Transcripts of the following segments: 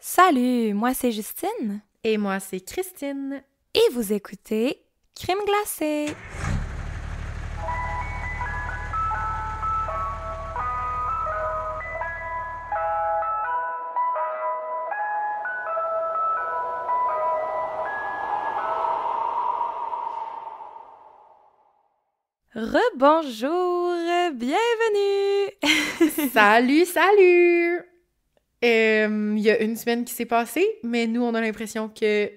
Salut, moi c'est Justine. Et moi, c'est Christine. Et vous écoutez Crème glacée. Rebonjour, bienvenue! Salut! Il y a une semaine qui s'est passée, mais nous, on a l'impression que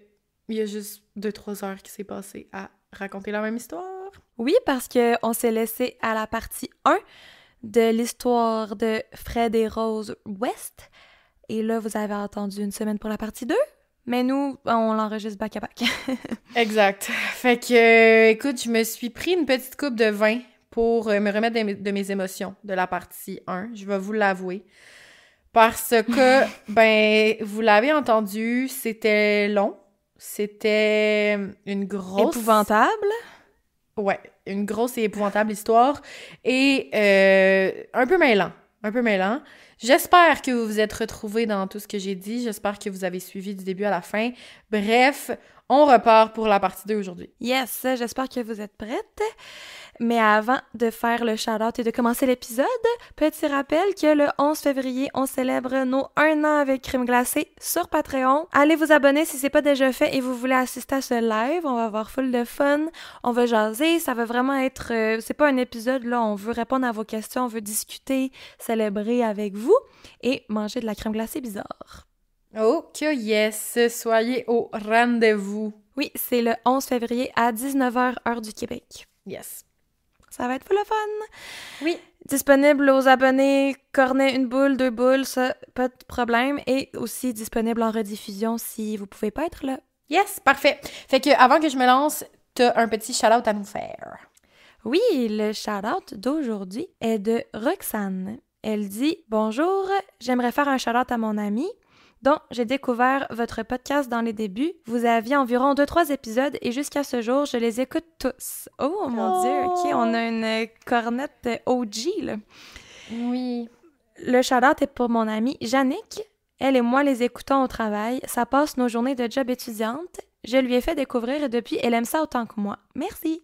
il y a juste 2-3 heures qui s'est passé à raconter la même histoire. Oui, parce qu'on s'est laissé à la partie 1 de l'histoire de Fred et Rose West. Et là, vous avez attendu une semaine pour la partie 2. Mais nous, on l'enregistre back à back. Exact. Fait que, écoute, je me suis pris une petite coupe de vin pour me remettre de mes émotions de la partie 1. Je vais vous l'avouer. Parce que, vous l'avez entendu, c'était long. C'était une grosse... Épouvantable. Ouais, une grosse et épouvantable histoire. Et un peu mêlant. Un peu mêlant. J'espère que vous vous êtes retrouvés dans tout ce que j'ai dit. J'espère que vous avez suivi du début à la fin. Bref, on repart pour la partie 2 aujourd'hui. Yes, j'espère que vous êtes prêtes. Mais avant de faire le shout-out et de commencer l'épisode, petit rappel que le 11 février, on célèbre nos 1 an avec Crème glacée sur Patreon. Allez vous abonner si c'est pas déjà fait et vous voulez assister à ce live. On va avoir full de fun. On va jaser. Ça va vraiment être... c'est pas un épisode, là. On veut répondre à vos questions. On veut discuter, célébrer avec vous et manger de la crème glacée bizarre. Oh que yes! Soyez au rendez-vous. Oui, c'est le 11 février à 19h, heure du Québec. Yes. Ça va être full de fun! Oui. Disponible aux abonnés, cornet, 1 boule, 2 boules, ça, pas de problème. Et aussi disponible en rediffusion si vous pouvez pas être là. Yes, parfait. Fait que avant que je me lance, t'as un petit shout-out à nous faire. Oui, le shout-out d'aujourd'hui est de Roxane. Elle dit « Bonjour, j'aimerais faire un shout-out à mon ami. Donc, j'ai découvert votre podcast dans les débuts. Vous aviez environ 2-3 épisodes et jusqu'à ce jour, je les écoute tous. Oh mon Dieu, ok, on a une cornette OG, là. Oui. Le shout-out est pour mon amie Jannick. Elle et moi les écoutons au travail. Ça passe nos journées de job étudiante. Je lui ai fait découvrir et depuis, elle aime ça autant que moi. Merci.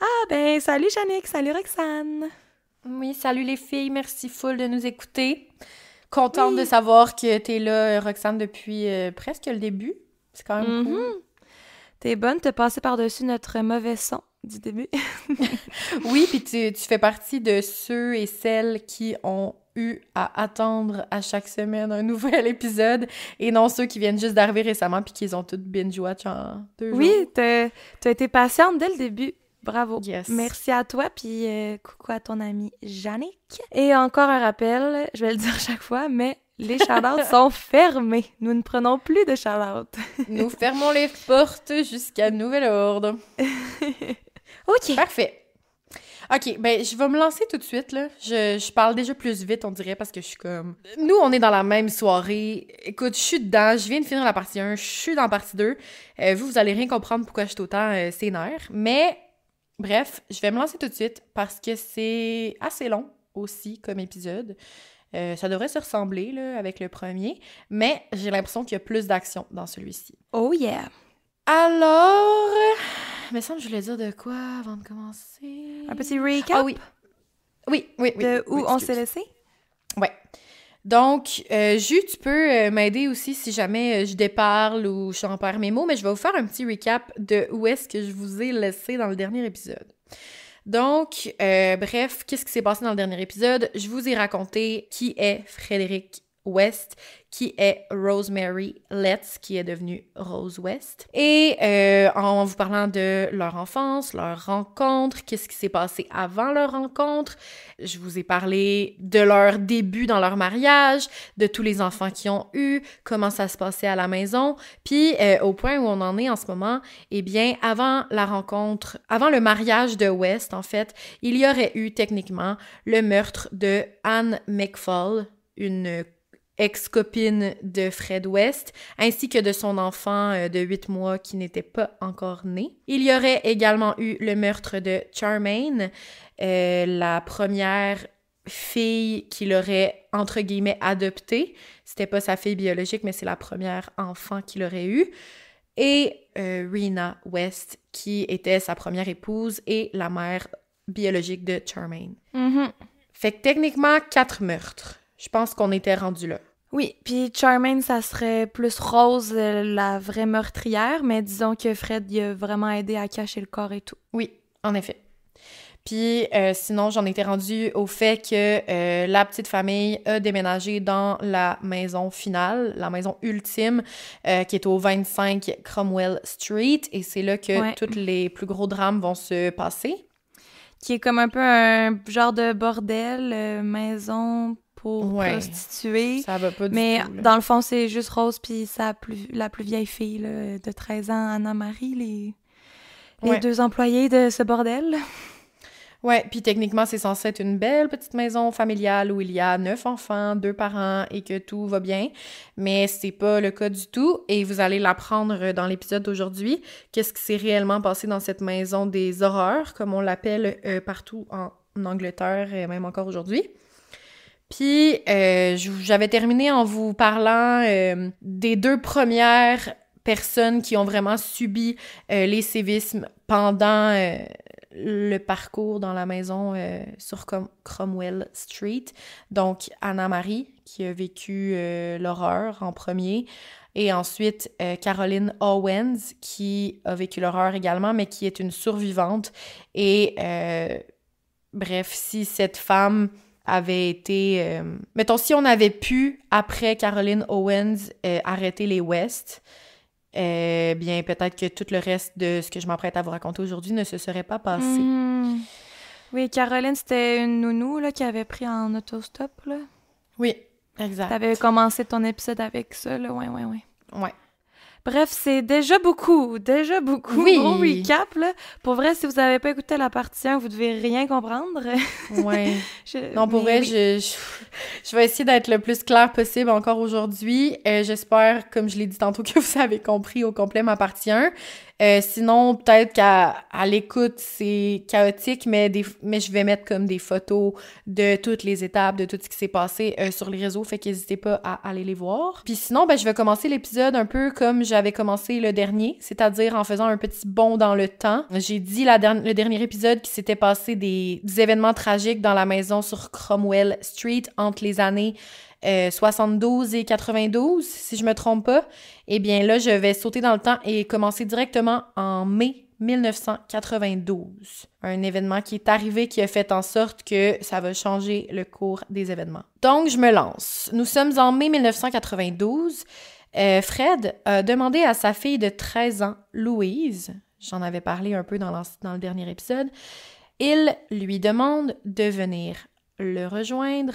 Ah ben, salut Jannick, salut Roxane. Oui, salut les filles, merci full de nous écouter. Contente Oui. de savoir que t'es là, Roxane, depuis presque le début. C'est quand même cool. T'es bonne, t'as passé par-dessus notre mauvais son du début. Oui, puis tu fais partie de ceux et celles qui ont eu à attendre à chaque semaine un nouvel épisode et non ceux qui viennent juste d'arriver récemment puis qu'ils ont toutes binge-watch en 2 jours. Oui, t'as été patiente dès le début. Bravo. Yes. Merci à toi, puis coucou à ton amie Jannick. Et encore un rappel, je vais le dire chaque fois, mais les shout-outs sont fermés. Nous ne prenons plus de shout-outs. Nous fermons les portes jusqu'à nouvel ordre. OK. Parfait. OK, je vais me lancer tout de suite, là. Je parle déjà plus vite, on dirait, parce que je suis comme... Nous, on est dans la même soirée. Écoute, je suis dedans, je viens de finir la partie 1, je suis dans la partie 2. Vous allez rien comprendre pourquoi je suis autant sénère, mais... Bref, je vais me lancer tout de suite parce que c'est assez long aussi comme épisode. Ça devrait se ressembler là, avec le premier, mais j'ai l'impression qu'il y a plus d'action dans celui-ci. Oh yeah! Alors, il me semble que je voulais dire de quoi avant de commencer? Un petit recap? Ah oui. Oui. De où on s'est laissé? Ouais. Donc, Jus, tu peux m'aider aussi si jamais je déparle ou j'en perds mes mots, mais je vais vous faire un petit recap de où est-ce que je vous ai laissé dans le dernier épisode. Donc, bref, qu'est-ce qui s'est passé dans le dernier épisode? Je vous ai raconté qui est Frédéric West, qui est Rosemary Letts, qui est devenue Rose West. Et en vous parlant de leur enfance, leur rencontre, qu'est-ce qui s'est passé avant leur rencontre, je vous ai parlé de leur début dans leur mariage, de tous les enfants qu'ils ont eus, comment ça se passait à la maison, puis au point où on en est en ce moment, eh bien, avant la rencontre, avant le mariage de West, en fait, il y aurait eu techniquement le meurtre de Anne McFall, une ex-copine de Fred West, ainsi que de son enfant de 8 mois qui n'était pas encore né. Il y aurait également eu le meurtre de Charmaine, la première fille qu'il aurait, entre guillemets, adoptée. C'était pas sa fille biologique, mais c'est la première enfant qu'il aurait eue. Et Rena West, qui était sa première épouse et la mère biologique de Charmaine. Mhm. Fait que techniquement, 4 meurtres. Je pense qu'on était rendu là. Oui, puis Charmaine, ça serait plus Rose, la vraie meurtrière, mais disons que Fred, il a vraiment aidé à cacher le corps et tout. Oui, en effet. Puis sinon, j'en étais rendue au fait que la petite famille a déménagé dans la maison finale, la maison ultime, qui est au 25 Cromwell Street, et c'est là que tous les plus gros drames vont se passer. Qui est comme un peu un genre de bordel, maison pour prostituées. Ça va pas du mais tout. Mais dans le fond, c'est juste Rose puis la plus vieille fille là, de 13 ans, Anna-Marie, les 2 employés de ce bordel. Ouais, puis techniquement, c'est censé être une belle petite maison familiale où il y a 9 enfants, 2 parents et que tout va bien. Mais c'est pas le cas du tout et vous allez l'apprendre dans l'épisode d'aujourd'hui. Qu'est-ce qui s'est réellement passé dans cette maison des horreurs, comme on l'appelle partout en Angleterre et même encore aujourd'hui. Puis, j'avais terminé en vous parlant des 2 premières personnes qui ont vraiment subi les sévices pendant le parcours dans la maison sur Cromwell Street. Donc, Anna-Marie, qui a vécu l'horreur en premier, et ensuite Caroline Owens, qui a vécu l'horreur également, mais qui est une survivante. Et bref, si cette femme avait été... mettons, si on avait pu, après Caroline Owens, arrêter les West... bien, peut-être que tout le reste de ce que je m'apprête à vous raconter aujourd'hui ne se serait pas passé. Mmh. Oui, Caroline, c'était une nounou là, qui avait pris en autostop, là. Oui, exact. T'avais commencé ton épisode avec ça, là, ouais. Ouais. Bref, c'est déjà beaucoup. Oui. Gros recap, là. Pour vrai, si vous n'avez pas écouté la partie 1, vous devez rien comprendre. Ouais. Non, pour vrai, je vais essayer d'être le plus clair possible encore aujourd'hui. J'espère, comme je l'ai dit tantôt, que vous avez compris au complet ma partie 1. Sinon, peut-être qu'à l'écoute, c'est chaotique, mais je vais mettre comme des photos de toutes les étapes, de tout ce qui s'est passé sur les réseaux, fait qu'hésitez pas à aller les voir. Puis sinon, je vais commencer l'épisode un peu comme j'avais commencé le dernier, c'est-à-dire en faisant un petit bond dans le temps. J'ai dit le dernier épisode qu'il s'était passé des événements tragiques dans la maison sur Cromwell Street entre les années 72 et 92, si je me trompe pas. Eh bien là, je vais sauter dans le temps et commencer directement en mai 1992. Un événement qui est arrivé qui a fait en sorte que ça va changer le cours des événements. Donc, je me lance. Nous sommes en mai 1992. Fred a demandé à sa fille de 13 ans, Louise, j'en avais parlé un peu dans le dernier épisode, il lui demande de venir le rejoindre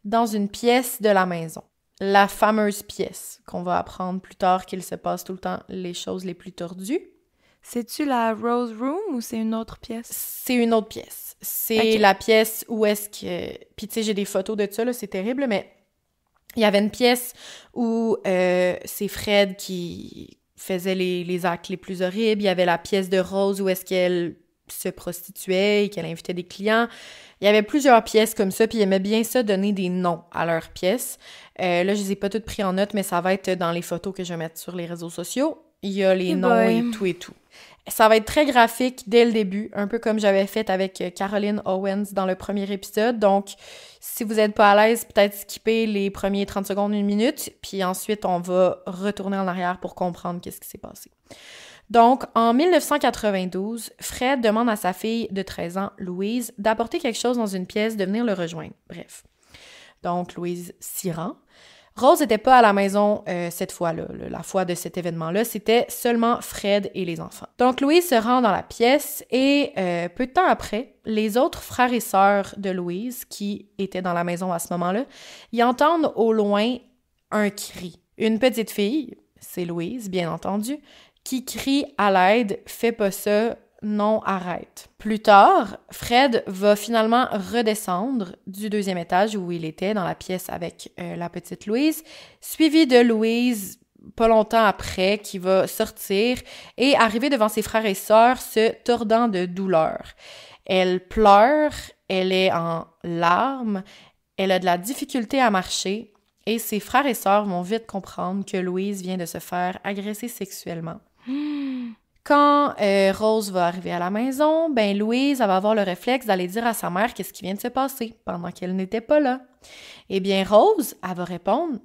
dans une pièce de la maison. La fameuse pièce qu'on va apprendre plus tard qu'il se passe tout le temps les choses les plus tordues. C'est-tu la Rose Room ou c'est une autre pièce? C'est une autre pièce. C'est la pièce où est-ce que... Puis tu sais, j'ai des photos de ça, là, c'est terrible, mais il y avait une pièce où c'est Fred qui faisait les actes les plus horribles. Il y avait la pièce de Rose où est-ce qu'elle se prostituait et qu'elle invitait des clients. Il y avait plusieurs pièces comme ça, puis il aimait bien ça, donner des noms à leurs pièces. Là, je les ai pas toutes pris en note, mais ça va être dans les photos que je vais mettre sur les réseaux sociaux. Il y a les noms et tout. Ça va être très graphique dès le début, un peu comme j'avais fait avec Caroline Owens dans le premier épisode. Donc, si vous n'êtes pas à l'aise, peut-être skipper les premiers 30 secondes, 1 minute, puis ensuite, on va retourner en arrière pour comprendre qu'est-ce qui s'est passé. Donc, en 1992, Fred demande à sa fille de 13 ans, Louise, d'apporter quelque chose dans une pièce, de venir le rejoindre. Bref. Donc, Louise s'y rend. Rose n'était pas à la maison cette fois-là, la fois de cet événement-là. C'était seulement Fred et les enfants. Donc, Louise se rend dans la pièce et peu de temps après, les autres frères et sœurs de Louise, qui étaient dans la maison à ce moment-là, y entendent au loin un cri. Une petite fille, c'est Louise, bien entendu, qui crie à l'aide « Fais pas ça, non, arrête ». Plus tard, Fred va finalement redescendre du 2e étage où il était dans la pièce avec la petite Louise, suivi de Louise pas longtemps après qui va sortir et arriver devant ses frères et sœurs se tordant de douleur. Elle pleure elle est en larmes, elle a de la difficulté à marcher et ses frères et sœurs vont vite comprendre que Louise vient de se faire agresser sexuellement. Quand Rose va arriver à la maison, ben Louise, elle va avoir le réflexe d'aller dire à sa mère qu'est-ce qui vient de se passer pendant qu'elle n'était pas là. Eh bien, Rose, elle va répondre,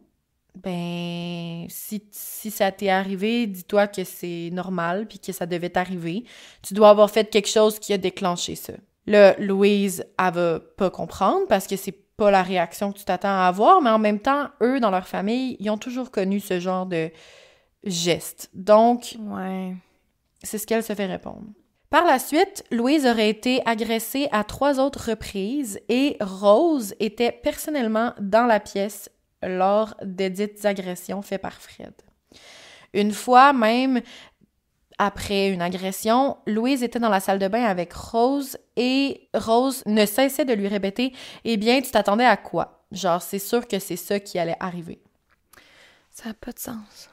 ben, si ça t'est arrivé, dis-toi que c'est normal puis que ça devait t'arriver. Tu dois avoir fait quelque chose qui a déclenché ça. Là, Louise, elle va pas comprendre parce que c'est pas la réaction que tu t'attends à avoir, mais en même temps, eux, dans leur famille, ils ont toujours connu ce genre de geste. Donc, Ouais. c'est ce qu'elle se fait répondre. Par la suite, Louise aurait été agressée à 3 autres reprises et Rose était personnellement dans la pièce lors des dites agressions faites par Fred. Une fois même, après une agression, Louise était dans la salle de bain avec Rose et Rose ne cessait de lui répéter « Eh bien, tu t'attendais à quoi? » Genre, c'est sûr que c'est ça qui allait arriver. Ça n'a pas de sens.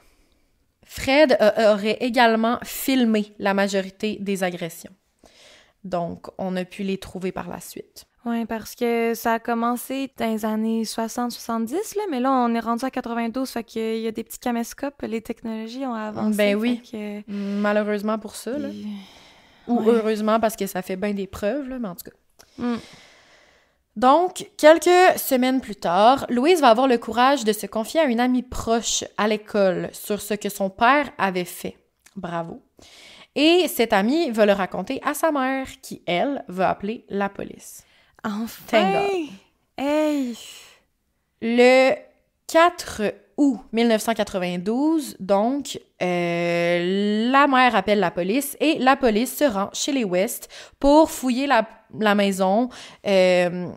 Fred aurait également filmé la majorité des agressions. Donc, on a pu les trouver par la suite. Oui, parce que ça a commencé dans les années 60-70, là, mais là, on est rendu à 92, fait qu'il y a des petits caméscopes, les technologies ont avancé. Ben oui, que... malheureusement pour ça, là. Ou Ouais. heureusement parce que ça fait bien des preuves, là, mais en tout cas. Donc, quelques semaines plus tard, Louise va avoir le courage de se confier à une amie proche à l'école sur ce que son père avait fait. Bravo. Et cette amie va le raconter à sa mère, qui, elle, va appeler la police. Enfin! Thank God. Hey! Le 4 août 1992, donc, la mère appelle la police et la police se rend chez les West pour fouiller la maison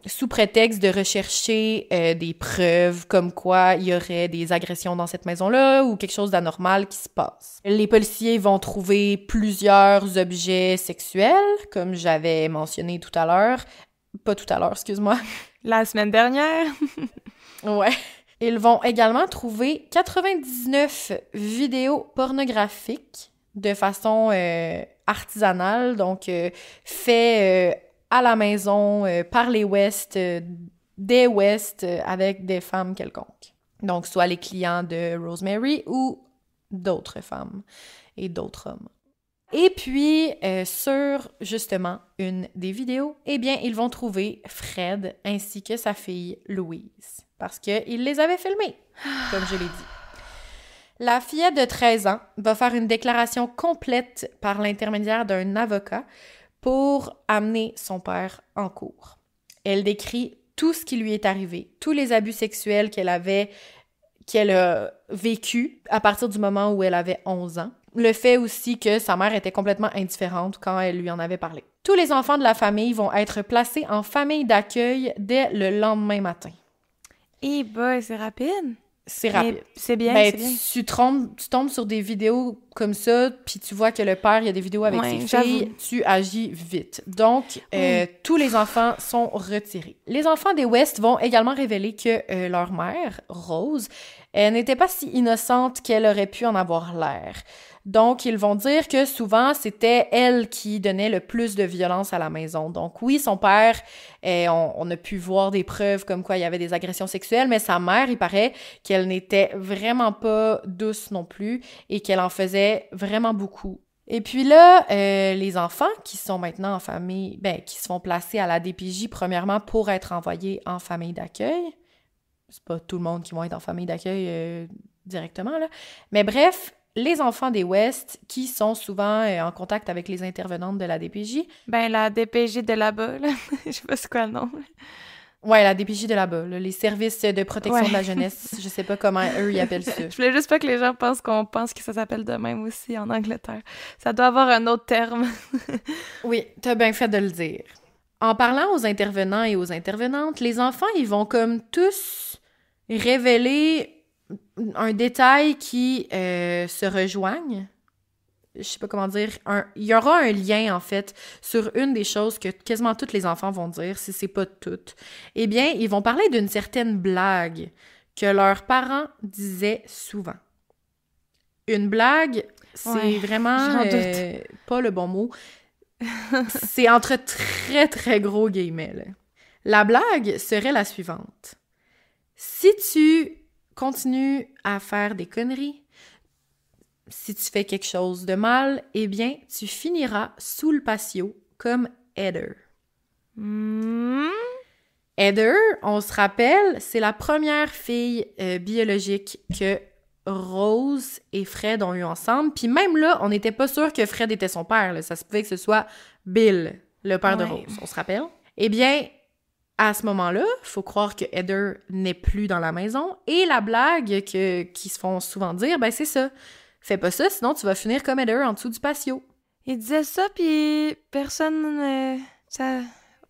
sous prétexte de rechercher des preuves comme quoi il y aurait des agressions dans cette maison-là ou quelque chose d'anormal qui se passe. Les policiers vont trouver plusieurs objets sexuels, comme j'avais mentionné tout à l'heure. Pas tout à l'heure, excuse-moi. La semaine dernière? Ouais. Ils vont également trouver 99 vidéos pornographiques de façon artisanale, donc fait à la maison par les West, des West avec des femmes quelconques. Donc, soit les clients de Rosemary ou d'autres femmes et d'autres hommes. Et puis, sur, justement, une des vidéos, eh bien, ils vont trouver Fred ainsi que sa fille Louise. Parce qu'ils les avaient filmés, comme je l'ai dit. La fillette de 13 ans va faire une déclaration complète par l'intermédiaire d'un avocat pour amener son père en cours. Elle décrit tout ce qui lui est arrivé, tous les abus sexuels qu'elle a vécu à partir du moment où elle avait 11 ans. Le fait aussi que sa mère était complètement indifférente quand elle lui en avait parlé. Tous les enfants de la famille vont être placés en famille d'accueil dès le lendemain matin. Eh boy, c'est rapide. C'est rapide. Mais c'est bien, Ben, c'est bien. tu tombes sur des vidéos comme ça, puis tu vois que le père, il y a des vidéos avec Ouais, ses filles, tu agis vite. Donc, tous les enfants sont retirés. Les enfants des West vont également révéler que leur mère, Rose, elle n'était pas si innocente qu'elle aurait pu en avoir l'air. Donc, ils vont dire que souvent, c'était elle qui donnait le plus de violence à la maison. Donc, oui, son père, on a pu voir des preuves comme quoi il y avait des agressions sexuelles, mais sa mère, il paraît qu'elle n'était vraiment pas douce non plus et qu'elle en faisait vraiment beaucoup. Et puis là, les enfants qui sont maintenant en famille, qui se font placer à la DPJ, premièrement, pour être envoyés en famille d'accueil. C'est pas tout le monde qui va être en famille d'accueil directement, là. Mais bref, les enfants des West qui sont souvent en contact avec les intervenantes de la DPJ. La DPJ de là-bas, là. Je sais pas c'est quoi le nom. Ouais, la DPJ de là-bas, là, les services de protection de la jeunesse. Je sais pas comment eux, ils appellent ça. Je voulais juste pas que les gens pensent qu'on pense que ça s'appelle de même aussi en Angleterre. Ça doit avoir un autre terme. Oui, t'as bien fait de le dire. En parlant aux intervenants et aux intervenantes, les enfants, ils vont comme tous révéler un détail qui se rejoignent. Je sais pas comment dire. Il y aura un lien, en fait, sur une des choses que quasiment tous les enfants vont dire, si c'est pas toutes. Eh bien, ils vont parler d'une certaine blague que leurs parents disaient souvent. Une blague, c'est vraiment pas le bon mot. C'est entre très, très gros guillemets, là. La blague serait la suivante. Si tu continues à faire des conneries, si tu fais quelque chose de mal, eh bien, tu finiras sous le patio comme Heather. Heather, on se rappelle, c'est la première fille biologique que Rose et Fred ont eu ensemble. Puis même là, on n'était pas sûr que Fred était son père. Là. Ça se pouvait que ce soit Bill, le père de Rose, on se rappelle. Eh bien, à ce moment-là, il faut croire que Heather n'est plus dans la maison. Et la blague qu'ils se font souvent dire, ben c'est ça. Fais pas ça, sinon tu vas finir comme Heather en dessous du patio. Il disait ça, puis personne...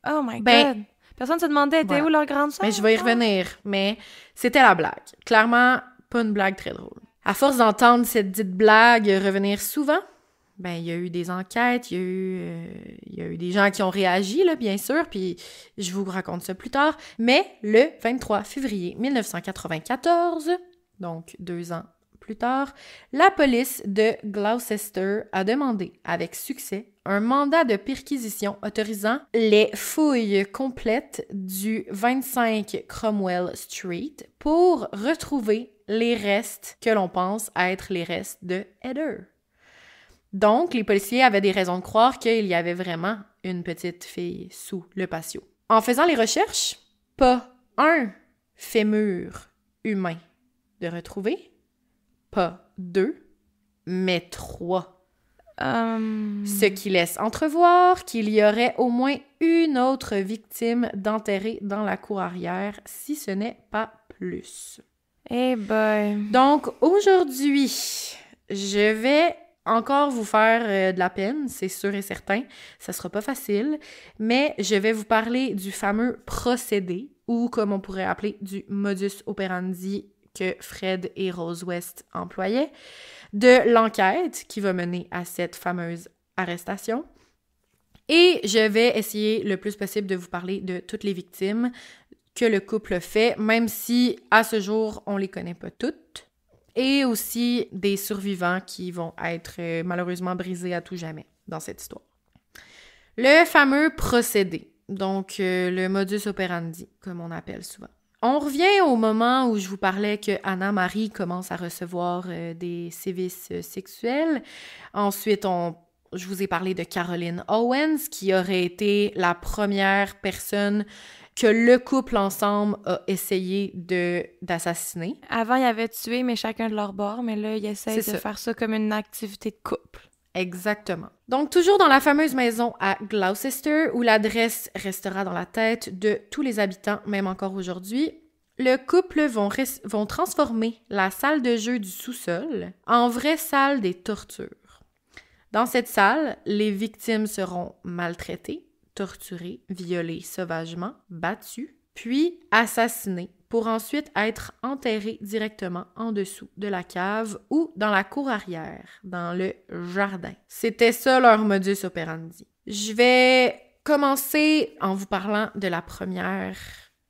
Oh my God! Personne se demandait, était où leur grande sœur? Mais je vais y revenir, mais c'était la blague. Clairement, pas une blague très drôle. À force d'entendre cette dite blague revenir souvent, ben il y a eu des enquêtes, il y a eu des gens qui ont réagi, là, bien sûr, puis je vous raconte ça plus tard. Mais le 23 février 1994, donc 2 ans plus tard, la police de Gloucester a demandé avec succès un mandat de perquisition autorisant les fouilles complètes du 25 Cromwell Street pour retrouver les restes que l'on pense être les restes de Heather. Donc, les policiers avaient des raisons de croire qu'il y avait vraiment une petite fille sous le patio. En faisant les recherches, pas un fémur humain de retrouver, pas 2, mais 3. Ce qui laisse entrevoir qu'il y aurait au moins une autre victime d'enterrer dans la cour arrière, si ce n'est pas plus. Eh boy! Donc, aujourd'hui, je vais encore vous faire de la peine, c'est sûr et certain. Ça sera pas facile, mais je vais vous parler du fameux procédé, ou comme on pourrait appeler du modus operandi que Fred et Rose West employaient, de l'enquête qui va mener à cette fameuse arrestation. Et je vais essayer le plus possible de vous parler de toutes les victimes que le couple fait, même si à ce jour, on les connaît pas toutes. Et aussi des survivants qui vont être malheureusement brisés à tout jamais dans cette histoire. Le fameux procédé, donc le modus operandi, comme on appelle souvent. On revient au moment où je vous parlais que Anna-Marie commence à recevoir des sévices sexuels. Ensuite, je vous ai parlé de Caroline Owens, qui aurait été la première personne que le couple ensemble a essayé d'assassiner. Avant, ils avaient tué, mais chacun de leur bord, mais là, ils essayent de faire ça comme une activité de couple. Exactement. Donc, toujours dans la fameuse maison à Gloucester, où l'adresse restera dans la tête de tous les habitants, même encore aujourd'hui, le couple vont transformer la salle de jeu du sous-sol en vraie salle des tortures. Dans cette salle, les victimes seront maltraitées, torturées, violées sauvagement, battues, puis assassinées pour ensuite être enterrées directement en dessous de la cave ou dans la cour arrière, dans le jardin. C'était ça leur modus operandi. Je vais commencer en vous parlant de la première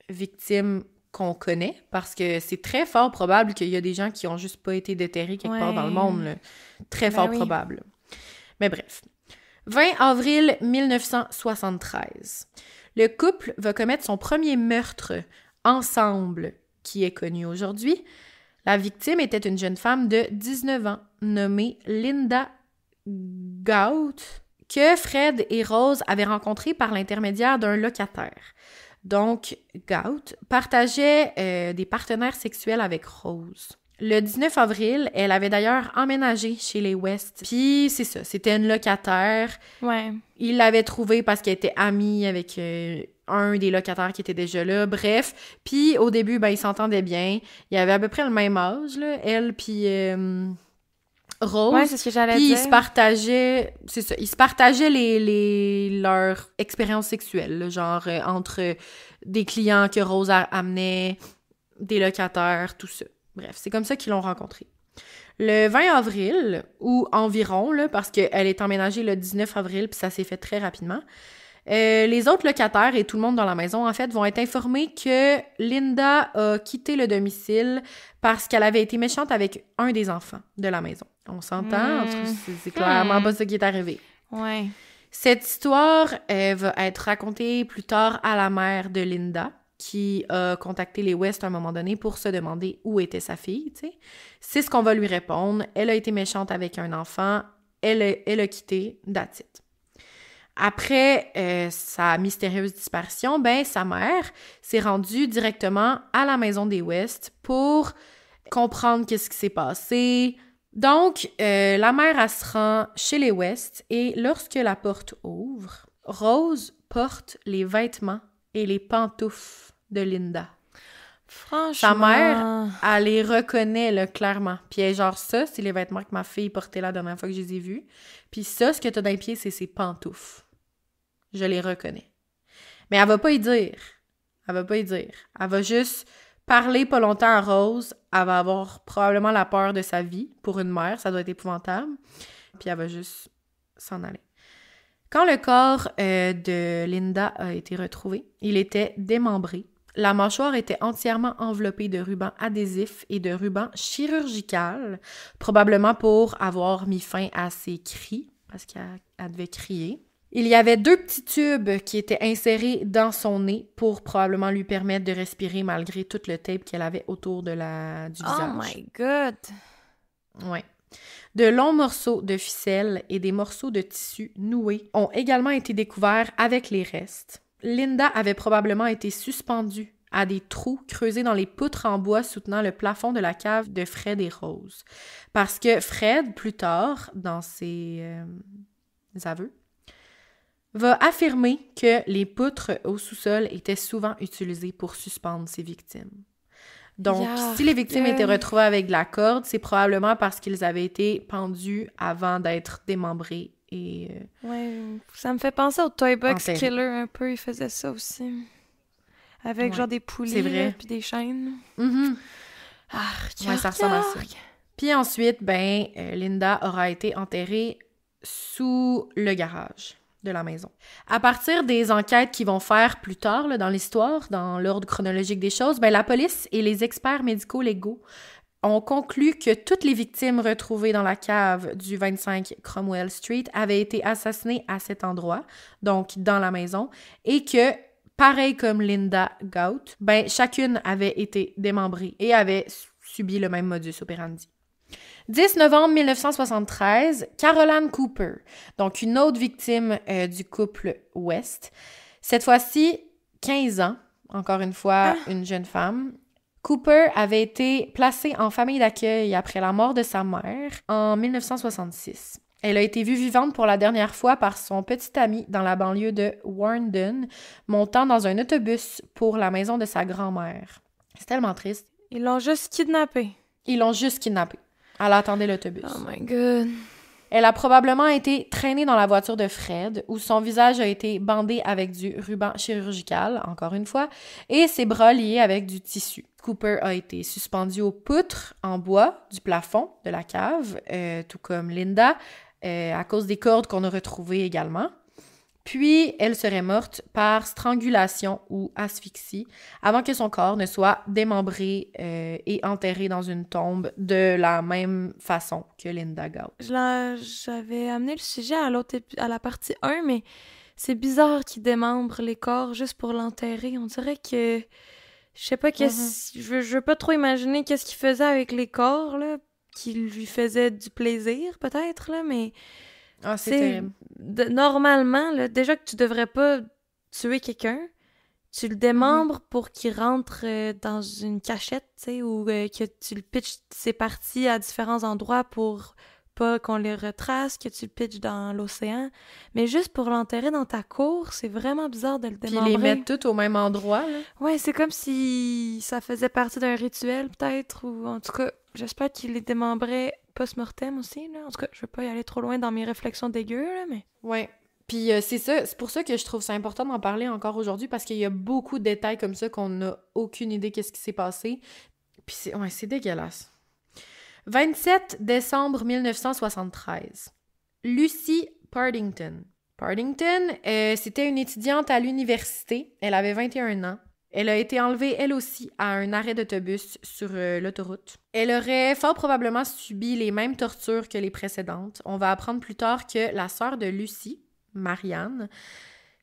victime qu'on connaît, parce que c'est très fort probable qu'il y a des gens qui ont juste pas été déterrés quelque part dans le monde. Là. Très fort probable. Mais bref. 20 avril 1973. Le couple va commettre son premier meurtre ensemble qui est connu aujourd'hui. La victime était une jeune femme de 19 ans nommée Linda Gauth que Fred et Rose avaient rencontrée par l'intermédiaire d'un locataire. Donc, Gauth partageait des partenaires sexuels avec Rose. Le 19 avril, elle avait d'ailleurs emménagé chez les West. Puis, c'est ça, c'était une locataire. Ouais. Il l'avait trouvée parce qu'elle était amie avec un des locataires qui était déjà là. Bref, puis au début, ben ils s'entendaient bien. Ils avaient à peu près le même âge, là, elle puis Rose. Ouais, c'est ce que j'allais dire. Puis ils se partageaient, c'est ça, ils se partageaient leur expérience sexuelle, là, genre entre des clients que Rose amenait, des locataires, tout ça. Bref, c'est comme ça qu'ils l'ont rencontré. Le 20 avril, ou environ, là, parce qu'elle est emménagée le 19 avril, puis ça s'est fait très rapidement, les autres locataires et tout le monde dans la maison, en fait, vont être informés que Linda a quitté le domicile parce qu'elle avait été méchante avec un des enfants de la maison. On s'entend? C'est clairement pas ça qui est arrivé. Ouais. Cette histoire va être racontée plus tard à la mère de Linda, qui a contacté les West à un moment donné pour se demander où était sa fille, tu sais. C'est ce qu'on va lui répondre. Elle a été méchante avec un enfant. Elle a quitté, that's it. Après sa mystérieuse disparition, ben sa mère s'est rendue directement à la maison des West pour comprendre qu'est-ce qui s'est passé. Donc, la mère, elle se rend chez les West et lorsque la porte ouvre, Rose porte les vêtements et les pantoufles de Linda. Franchement... Sa mère, elle les reconnaît, là, clairement. Puis elle est genre, ça, c'est les vêtements que ma fille portait la dernière fois que je les ai vus. Puis ça, ce que t'as dans les pieds, c'est ses pantoufles. Je les reconnais. Mais elle va pas y dire. Elle va pas y dire. Elle va juste parler pas longtemps à Rose. Elle va avoir probablement la peur de sa vie. Pour une mère, ça doit être épouvantable. Puis elle va juste s'en aller. Quand le corps de Linda a été retrouvé, il était démembré. La mâchoire était entièrement enveloppée de rubans adhésifs et de rubans chirurgical, probablement pour avoir mis fin à ses cris, parce qu'elle devait crier. Il y avait 2 petits tubes qui étaient insérés dans son nez pour probablement lui permettre de respirer malgré tout le tape qu'elle avait autour du visage. Oh my God! Ouais. De longs morceaux de ficelle et des morceaux de tissu noués ont également été découverts avec les restes. Linda avait probablement été suspendue à des trous creusés dans les poutres en bois soutenant le plafond de la cave de Fred et Rose. Parce que Fred, plus tard, dans ses aveux, va affirmer que les poutres au sous-sol étaient souvent utilisées pour suspendre ses victimes. Donc, si les victimes étaient retrouvées avec de la corde, c'est probablement parce qu'ils avaient été pendus avant d'être démembrés et... Ouais, ça me fait penser au Toy Box enterrés. Killer un peu, il faisait ça aussi. Avec genre des poulies, puis des chaînes. Mm-hmm. Ouais, ça ressemble à ça. Puis ensuite, Linda aura été enterrée sous le garage de la maison. À partir des enquêtes qu'ils vont faire plus tard là, dans l'histoire, dans l'ordre chronologique des choses, la police et les experts médico-légaux ont conclu que toutes les victimes retrouvées dans la cave du 25 Cromwell Street avaient été assassinées à cet endroit, donc dans la maison, et que, pareil comme Linda Gauth, chacune avait été démembrée et avait subi le même modus operandi. 10 novembre 1973, Caroline Cooper, donc une autre victime du couple West, cette fois-ci 15 ans, encore une fois une jeune femme. Cooper avait été placée en famille d'accueil après la mort de sa mère en 1966. Elle a été vue vivante pour la dernière fois par son petit ami dans la banlieue de Warndon, montant dans un autobus pour la maison de sa grand-mère. C'est tellement triste. Ils l'ont juste kidnappée. Elle attendait l'autobus. Oh my God. Elle a probablement été traînée dans la voiture de Fred, où son visage a été bandé avec du ruban chirurgical, encore une fois, et ses bras liés avec du tissu. Cooper a été suspendue aux poutres en bois du plafond de la cave, tout comme Linda, à cause des cordes qu'on a retrouvées également. Puis, elle serait morte par strangulation ou asphyxie avant que son corps ne soit démembré et enterré dans une tombe de la même façon que Linda Gauth. J'avais amené le sujet à la partie 1, mais c'est bizarre qu'ils démembrent les corps juste pour l'enterrer. On dirait que... Je sais pas je veux pas trop imaginer qu'est-ce qu'il faisait avec les corps, là, qui lui faisait du plaisir, peut-être, là, mais... Ah, c'est terrible. Normalement, là, déjà que tu devrais pas tuer quelqu'un, tu le démembres pour qu'il rentre dans une cachette, tu sais, ou que tu le pitches ses parties à différents endroits pour pas qu'on les retrace, que tu le pitches dans l'océan. Mais juste pour l'enterrer dans ta cour, c'est vraiment bizarre de le démembrer. Puis les mettre tous au même endroit, là. Ouais, c'est comme si ça faisait partie d'un rituel, peut-être, ou en tout cas, j'espère qu'il les démembrait post-mortem aussi, là. En tout cas, je veux pas y aller trop loin dans mes réflexions dégueu, là, mais... Ouais. Puis c'est pour ça que je trouve ça important d'en parler encore aujourd'hui, parce qu'il y a beaucoup de détails comme ça qu'on n'a aucune idée qu'est-ce qui s'est passé. Puis c'est dégueulasse. 27 décembre 1973. Lucy Partington. Partington, c'était une étudiante à l'université. Elle avait 21 ans. Elle a été enlevée, elle aussi, à un arrêt d'autobus sur l'autoroute. Elle aurait fort probablement subi les mêmes tortures que les précédentes. On va apprendre plus tard que la sœur de Lucy, Marianne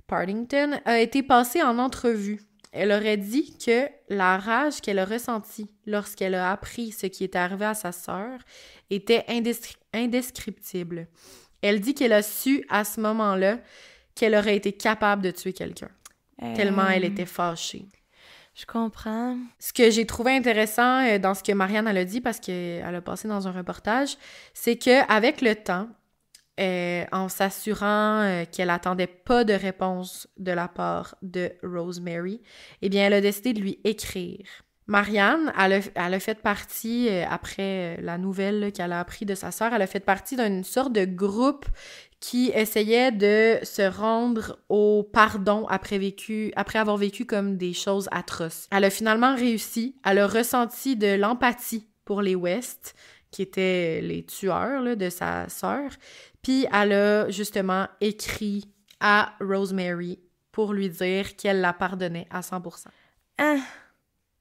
Partington, a été passée en entrevue. Elle aurait dit que la rage qu'elle a ressentie lorsqu'elle a appris ce qui était arrivé à sa sœur était indescriptible. Elle dit qu'elle a su à ce moment-là qu'elle aurait été capable de tuer quelqu'un, tellement elle était fâchée. Je comprends. Ce que j'ai trouvé intéressant dans ce que Marianne elle a dit, parce qu'elle a passé dans un reportage, c'est qu'avec le temps, en s'assurant qu'elle attendait pas de réponse de la part de Rosemary, eh bien, elle a décidé de lui écrire. Marianne, elle a fait partie, après la nouvelle là, qu'elle a appris de sa sœur, elle a fait partie d'une sorte de groupe qui essayait de se rendre au pardon après avoir vécu comme des choses atroces. Elle a finalement réussi, elle a ressenti de l'empathie pour les West, qui étaient les tueurs là, de sa sœur, puis elle a justement écrit à Rosemary pour lui dire qu'elle la pardonnait à 100%. Ah!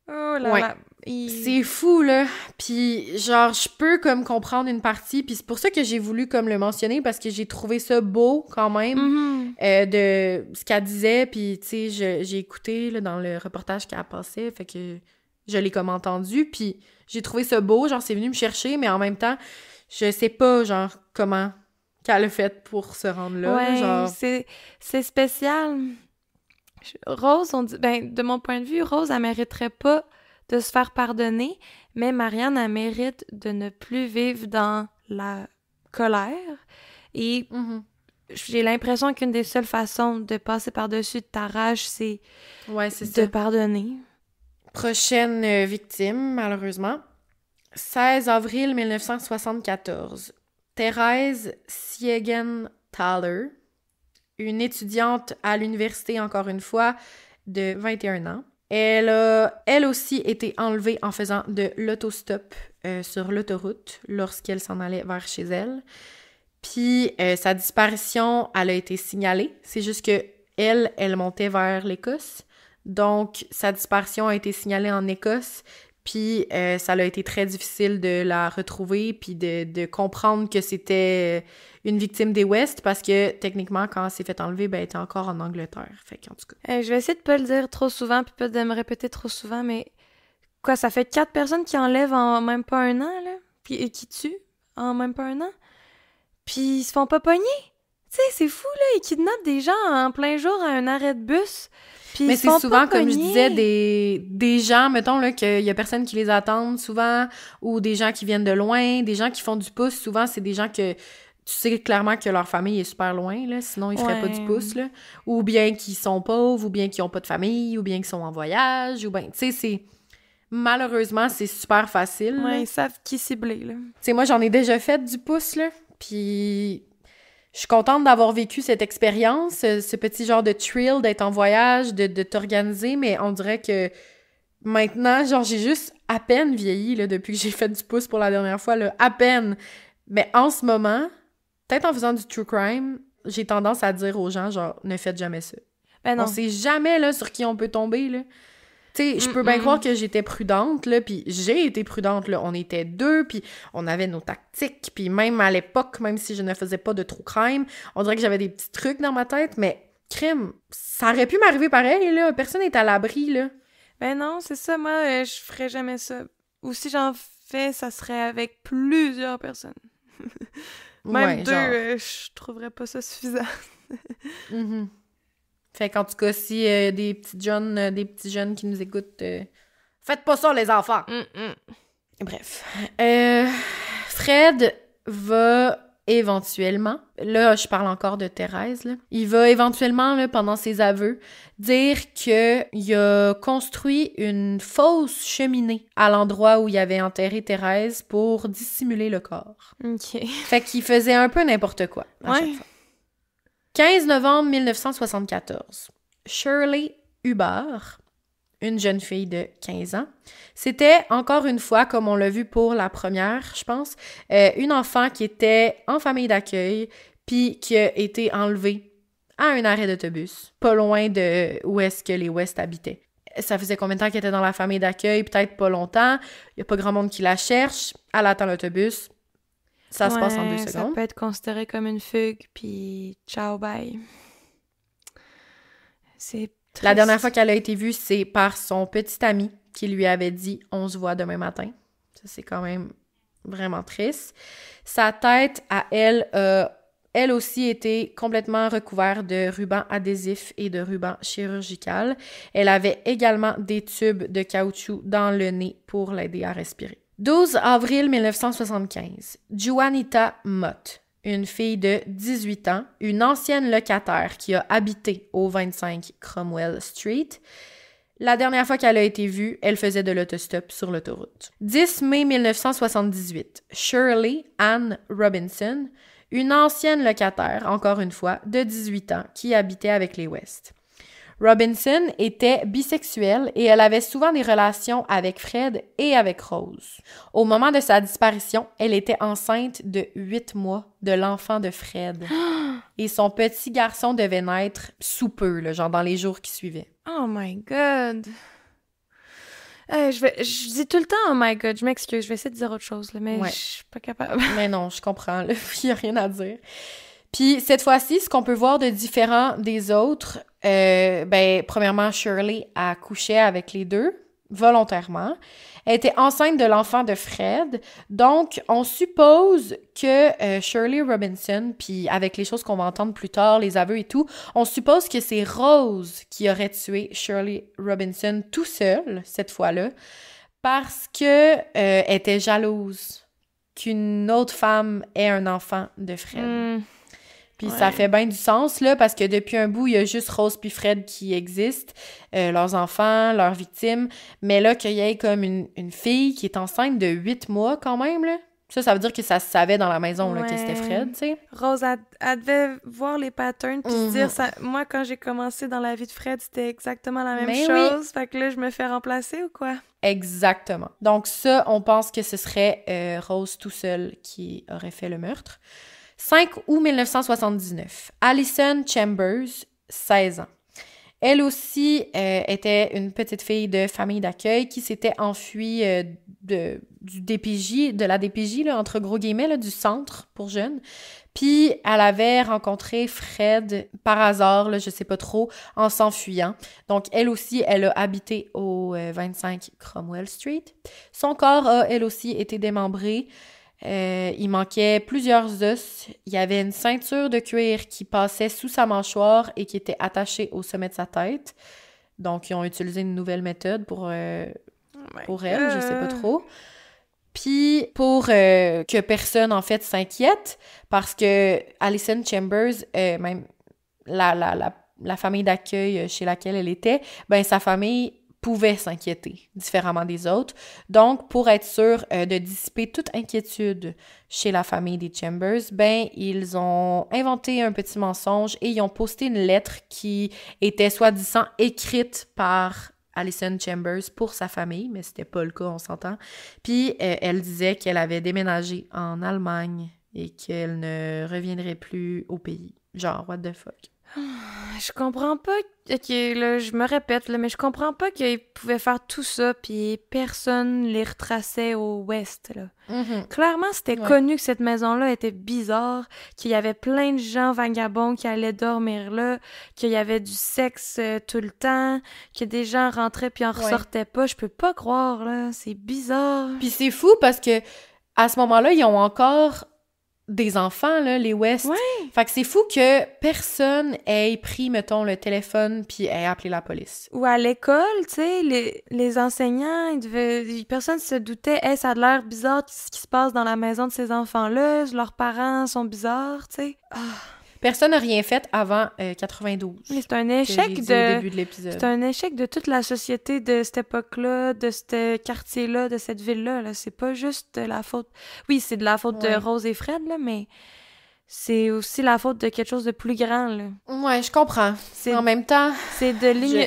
Oh là ouais. là! C'est fou, là! Puis genre, je peux comme comprendre une partie, puis c'est pour ça que j'ai voulu comme le mentionner, parce que j'ai trouvé ça beau quand même, de ce qu'elle disait, puis tu sais, j'ai écouté là, dans le reportage qu'elle passait, fait que je l'ai comme entendu, puis j'ai trouvé ça beau, genre c'est venu me chercher, mais en même temps, je sais pas, genre, comment qu'elle a fait pour se rendre là. Ouais, genre... c'est spécial. Rose, on dit, ben, de mon point de vue, Rose, elle mériterait pas de se faire pardonner, mais Marianne, elle mérite de ne plus vivre dans la colère. Et j'ai l'impression qu'une des seules façons de passer par-dessus ta rage, c'est de pardonner. Prochaine victime, malheureusement. 16 avril 1974. Thérèse Siegenthaler, une étudiante à l'université, encore une fois, de 21 ans. Elle a, elle aussi, été enlevée en faisant de l'autostop sur l'autoroute lorsqu'elle s'en allait vers chez elle. Puis, sa disparition, elle a été signalée. C'est juste que elle montait vers l'Écosse. Donc, sa disparition a été signalée en Écosse. Puis, ça a été très difficile de la retrouver, puis de comprendre que c'était une victime des West, parce que, techniquement, quand elle s'est fait enlever, ben, elle était encore en Angleterre. Fait qu'en tout cas... je vais essayer de pas le dire trop souvent, puis pas de me répéter trop souvent, mais... Quoi, ça fait 4 personnes qui enlèvent en même pas un an, là? Puis qui tuent en même pas un an? Puis ils se font pas pogner? Tu sais, c'est fou, là! Ils kidnappent des gens en plein jour à un arrêt de bus... Mais c'est souvent, comme je disais, des gens, mettons, là, qu'il y a personne qui les attend souvent, ou des gens qui viennent de loin, des gens qui font du pouce. Souvent, c'est des gens que tu sais clairement que leur famille est super loin, là, sinon ils feraient pas du pouce, là. Ou bien qu'ils sont pauvres, ou bien qu'ils ont pas de famille, ou bien qu'ils sont en voyage, ou bien, tu sais, c'est... Malheureusement, c'est super facile. Ouais, ils savent qui cibler, là. Tu sais, moi, j'en ai déjà fait du pouce, là, puis... Je suis contente d'avoir vécu cette expérience, ce petit genre de thrill d'être en voyage, de t'organiser, mais on dirait que maintenant, genre, j'ai juste à peine vieilli, là, depuis que j'ai fait du pouce pour la dernière fois, là, à peine. Mais en ce moment, peut-être en faisant du true crime, j'ai tendance à dire aux gens, genre, ne faites jamais ça. Ben non. On sait jamais, là, sur qui on peut tomber, là. Tu sais, je peux bien croire que j'étais prudente, là, puis j'ai été prudente, là. On était deux, puis on avait nos tactiques, puis même à l'époque, même si je ne faisais pas de true crime, on dirait que j'avais des petits trucs dans ma tête, mais crime, ça aurait pu m'arriver pareil, là. Personne n'est à l'abri, là. Ben non, c'est ça, moi, je ferais jamais ça. Ou si j'en fais, ça serait avec plusieurs personnes. Même deux, je trouverais pas ça suffisant. Fait qu'en tout cas, si des petits jeunes qui nous écoutent, faites pas ça, les enfants! Bref. Fred va éventuellement, là, je parle encore de Thérèse, là, il va éventuellement, là, pendant ses aveux, dire qu'il a construit une fausse cheminée à l'endroit où il avait enterré Thérèse pour dissimuler le corps. OK. Fait qu'il faisait un peu n'importe quoi à chaque fois. 15 novembre 1974, Shirley Hubbard, une jeune fille de 15 ans, c'était encore une fois, comme on l'a vu pour la première, je pense, une enfant qui était en famille d'accueil puis qui a été enlevée à un arrêt d'autobus, pas loin de où est-ce que les West habitaient. Ça faisait combien de temps qu'elle était dans la famille d'accueil? Peut-être pas longtemps. Il n'y a pas grand monde qui la cherche. Elle attend l'autobus. Ça se passe en 2 Ça secondes. peut être considéré comme une fugue, puis ciao, bye. C'est triste. La dernière fois qu'elle a été vue, c'est par son petit ami qui lui avait dit « On se voit demain matin ». Ça, c'est quand même vraiment triste. Sa tête, à elle, elle aussi été complètement recouverte de ruban adhésif et de ruban chirurgical. Elle avait également des tubes de caoutchouc dans le nez pour l'aider à respirer. 12 avril 1975, Juanita Mott, une fille de 18 ans, une ancienne locataire qui a habité au 25 Cromwell Street. La dernière fois qu'elle a été vue, elle faisait de l'autostop sur l'autoroute. 10 mai 1978, Shirley Ann Robinson, une ancienne locataire, encore une fois, de 18 ans, qui habitait avec les West. Robinson était bisexuelle et elle avait souvent des relations avec Fred et avec Rose. Au moment de sa disparition, elle était enceinte de 8 mois de l'enfant de Fred. Et son petit garçon devait naître sous peu, là, genre dans les jours qui suivaient. Oh my God! Je dis tout le temps « Oh my God », je m'excuse, je vais essayer de dire autre chose, là, mais Ouais. je suis pas capable. Mais non, je comprends, là, il n'y a rien à dire. Puis cette fois-ci, ce qu'on peut voir de différent des autres, premièrement, Shirley a couché avec les deux, volontairement. Elle était enceinte de l'enfant de Fred. Donc, on suppose que Shirley Robinson, puis avec les choses qu'on va entendre plus tard, les aveux et tout, on suppose que c'est Rose qui aurait tué Shirley Robinson tout seul, cette fois-là, parce que elle était jalouse qu'une autre femme ait un enfant de Fred. Puis ça fait bien du sens, là, parce que depuis un bout, il y a juste Rose puis Fred qui existent, leurs enfants, leurs victimes. Mais là, qu'il y ait comme une fille qui est enceinte de 8 mois quand même, là, ça veut dire que ça se savait dans la maison, là, que c'était Fred, tu sais. Rose, elle devait voir les patterns puis se dire, ça, moi, quand j'ai commencé dans la vie de Fred, c'était exactement la même chose. Oui. Fait que là, je me fais remplacer ou quoi? Exactement. Donc ça, on pense que ce serait Rose tout seul qui aurait fait le meurtre. 5 août 1979, Alison Chambers, 16 ans. Elle aussi était une petite fille de famille d'accueil qui s'était enfuie de la DPJ, là, entre gros guillemets, là, du centre pour jeunes. Puis elle avait rencontré Fred par hasard, là, je sais pas trop, en s'enfuyant. Donc elle aussi, elle a habité au 25 Cromwell Street. Son corps a, elle aussi, été démembré. Il manquait plusieurs os. Il y avait une ceinture de cuir qui passait sous sa mâchoire et qui était attachée au sommet de sa tête. Donc, ils ont utilisé une nouvelle méthode pour elle, je sais pas trop. Puis, pour que personne, en fait, s'inquiète, parce que Alison Chambers, même la famille d'accueil chez laquelle elle était, ben sa famille pouvait s'inquiéter différemment des autres. Donc, pour être sûr de dissiper toute inquiétude chez la famille des Chambers, ben ils ont inventé un petit mensonge et ils ont posté une lettre qui était soi-disant écrite par Alison Chambers pour sa famille, mais c'était pas le cas, on s'entend. Puis, elle disait qu'elle avait déménagé en Allemagne et qu'elle ne reviendrait plus au pays. Genre, what the fuck? Je comprends pas, ok, là, je me répète, là, mais je comprends pas qu'ils pouvaient faire tout ça puis personne les retraçait au West, là. Clairement, c'était connu que cette maison-là était bizarre, qu'il y avait plein de gens vagabonds qui allaient dormir là, qu'il y avait du sexe tout le temps, que des gens rentraient puis en ressortaient pas. Je peux pas croire, là, c'est bizarre. Puis c'est fou parce que à ce moment-là, ils ont encore des enfants, là, les West. Ouais. Fait que c'est fou que personne ait pris, mettons, le téléphone puis ait appelé la police. Ou à l'école, tu sais, les enseignants, personne se doutait, hey, ça a l'air bizarre ce qui se passe dans la maison de ces enfants-là, leurs parents sont bizarres, tu sais. Personne n'a rien fait avant 92. Mais c'est un échec au début de l'épisode. C'est un échec de toute la société de cette époque-là, de ce quartier-là, de cette ville-là. Là. C'est pas juste la faute... Oui, c'est de la faute de Rose et Fred, là, mais c'est aussi la faute de quelque chose de plus grand, là. Ouais, je comprends. En même temps... C'est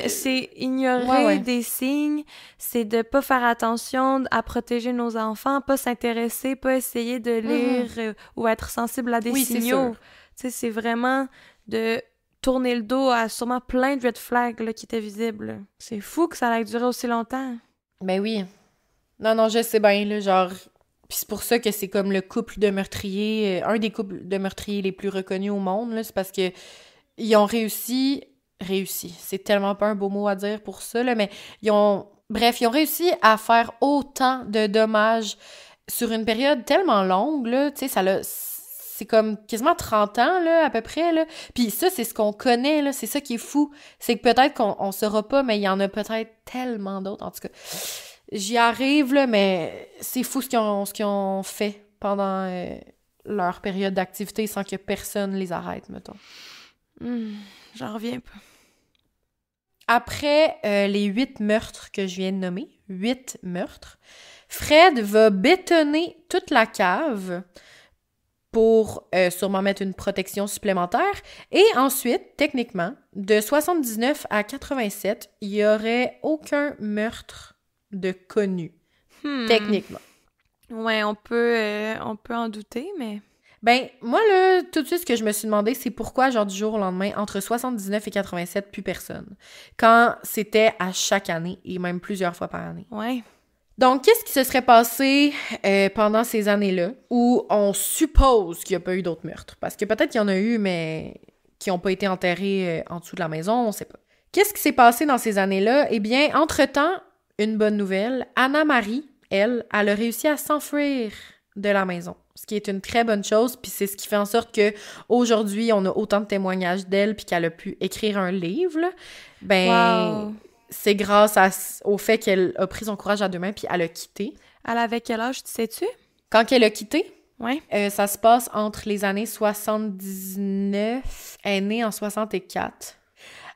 c'est ignorer des signes, c'est de pas faire attention à protéger nos enfants, pas s'intéresser, pas essayer de lire ou être sensible à des signaux. Tu sais, c'est vraiment de tourner le dos à sûrement plein de red flags là, qui étaient visibles. C'est fou que ça ait duré aussi longtemps. Ben oui. Non, je sais bien, là, genre... Puis c'est pour ça que c'est comme le couple de meurtriers, un des couples de meurtriers les plus reconnus au monde, là. C'est parce que ils ont réussi, c'est tellement pas un beau mot à dire pour ça, là, mais ils ont réussi à faire autant de dommages sur une période tellement longue, là, tu sais, c'est comme quasiment 30 ans, là, à peu près, là. Puis ça, c'est ce qu'on connaît, là, c'est ça qui est fou. C'est que peut-être qu'on saura pas, mais il y en a peut-être tellement d'autres, en tout cas. J'y arrive, là, mais c'est fou ce qu'ils ont fait pendant leur période d'activité sans que personne les arrête, mettons. J'en reviens pas. Après les 8 meurtres que je viens de nommer, 8 meurtres, Fred va bétonner toute la cave pour sûrement mettre une protection supplémentaire. Et ensuite, techniquement, de 79 à 87, il n'y aurait aucun meurtre de connu. Techniquement. Ouais, on peut en douter, mais... Ben, moi, là, tout de suite, ce que je me suis demandé, c'est pourquoi, genre, du jour au lendemain, entre 79 et 87, plus personne. Quand c'était à chaque année, et même plusieurs fois par année. Ouais. Donc, qu'est-ce qui se serait passé pendant ces années-là, où on suppose qu'il n'y a pas eu d'autres meurtres? Parce que peut-être qu'il y en a eu, mais qui n'ont pas été enterrés en dessous de la maison, on ne sait pas. Qu'est-ce qui s'est passé dans ces années-là? Eh bien, entre-temps, une bonne nouvelle, Anna-Marie, elle a réussi à s'enfuir de la maison. Ce qui est une très bonne chose, puis c'est ce qui fait en sorte que aujourd'hui on a autant de témoignages d'elle, puis qu'elle a pu écrire un livre, là. Ben, wow. C'est grâce au fait qu'elle a pris son courage à deux mains, puis elle a quitté. Elle avait quel âge, tu sais-tu? Quand elle a quitté? Ouais. Ça se passe entre les années 79, elle est née en 64.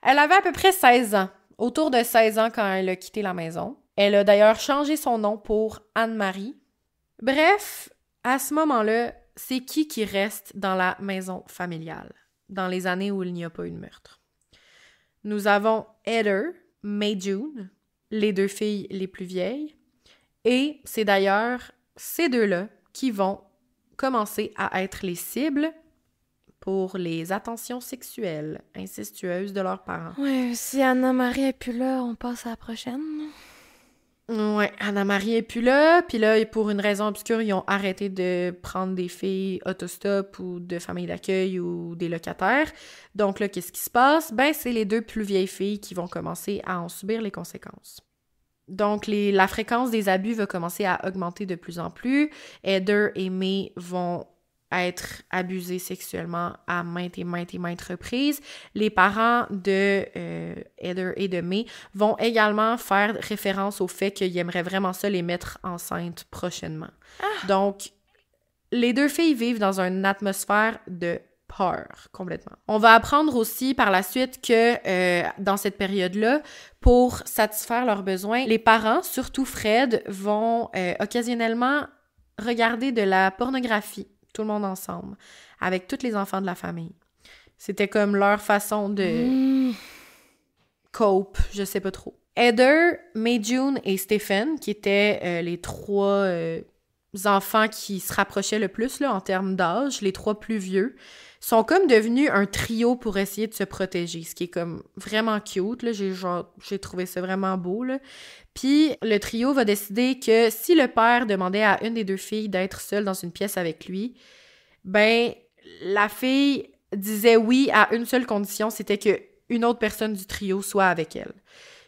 Elle avait à peu près 16 ans, autour de 16 ans quand elle a quitté la maison. Elle a d'ailleurs changé son nom pour Anne-Marie. Bref, à ce moment-là, c'est qui reste dans la maison familiale, dans les années où il n'y a pas eu de meurtre? Nous avons Heather, May-June, les 2 filles les plus vieilles, et c'est d'ailleurs ces 2-là qui vont commencer à être les cibles pour les attentions sexuelles incestueuses de leurs parents. Ouais, si Anna-Marie est plus là, on passe à la prochaine. Ouais, Anna-Marie est plus là, puis là, pour une raison obscure, ils ont arrêté de prendre des filles autostop ou de familles d'accueil ou des locataires. Donc là, qu'est-ce qui se passe? Ben, c'est les 2 plus vieilles filles qui vont commencer à en subir les conséquences. Donc, la fréquence des abus va commencer à augmenter de plus en plus. Heather et May vont être abusés sexuellement à maintes reprises. Les parents de Heather et de May vont également faire référence au fait qu'ils aimeraient vraiment ça les mettre enceintes prochainement. Donc, les 2 filles vivent dans une atmosphère de peur, complètement. On va apprendre aussi par la suite que dans cette période-là, pour satisfaire leurs besoins, les parents, surtout Fred, vont occasionnellement regarder de la pornographie, tout le monde ensemble, avec tous les enfants de la famille. C'était comme leur façon de cope, je sais pas trop. Heather, May-June et Stephen, qui étaient les 3 enfants qui se rapprochaient le plus là, en termes d'âge, les 3 plus vieux, sont comme devenus un trio pour essayer de se protéger, ce qui est comme vraiment cute, là. J'ai trouvé ça vraiment beau, là. Puis le trio va décider que si le père demandait à une des 2 filles d'être seule dans une pièce avec lui, ben la fille disait oui à une seule condition, c'était que une autre personne du trio soit avec elle.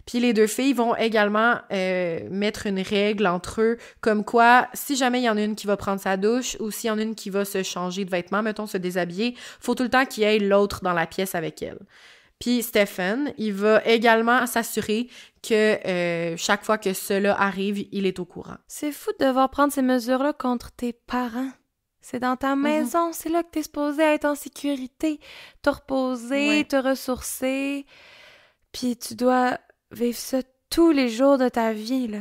Puis les 2 filles vont également mettre une règle entre eux, comme quoi, si jamais il y en a une qui va prendre sa douche ou s'il y en a une qui va se changer de vêtements, mettons, se déshabiller, faut tout le temps qu'il y ait l'autre dans la pièce avec elle. Puis Stephen, il va également s'assurer que chaque fois que cela arrive, il est au courant. C'est fou de devoir prendre ces mesures-là contre tes parents. C'est dans ta maison, c'est là que t'es supposé être en sécurité, te reposer, te ressourcer, puis tu dois vivre ça tous les jours de ta vie, là.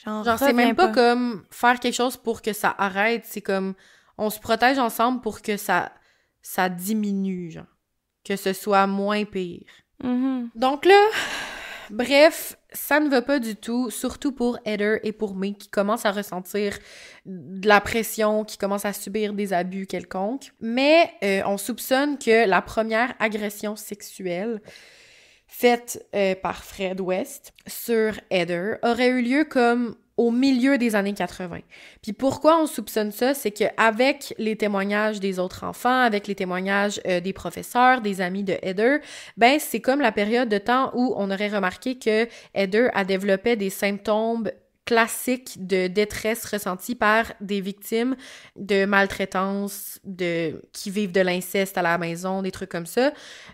Genre c'est même pas comme faire quelque chose pour que ça arrête, c'est comme on se protège ensemble pour que ça diminue, genre. Que ce soit moins pire. Donc là, bref, ça ne va pas du tout, surtout pour Heather et pour May qui commencent à ressentir de la pression, qui commencent à subir des abus quelconques. Mais on soupçonne que la première agression sexuelle faite par Fred West sur Heather aurait eu lieu comme au milieu des années 80. Puis pourquoi on soupçonne ça? C'est qu'avec les témoignages des autres enfants, avec les témoignages des professeurs, des amis de Heather, ben c'est comme la période de temps où on aurait remarqué que Heather a développé des symptômes classiques de détresse ressentie par des victimes de maltraitance, qui vivent de l'inceste à la maison, des trucs comme ça.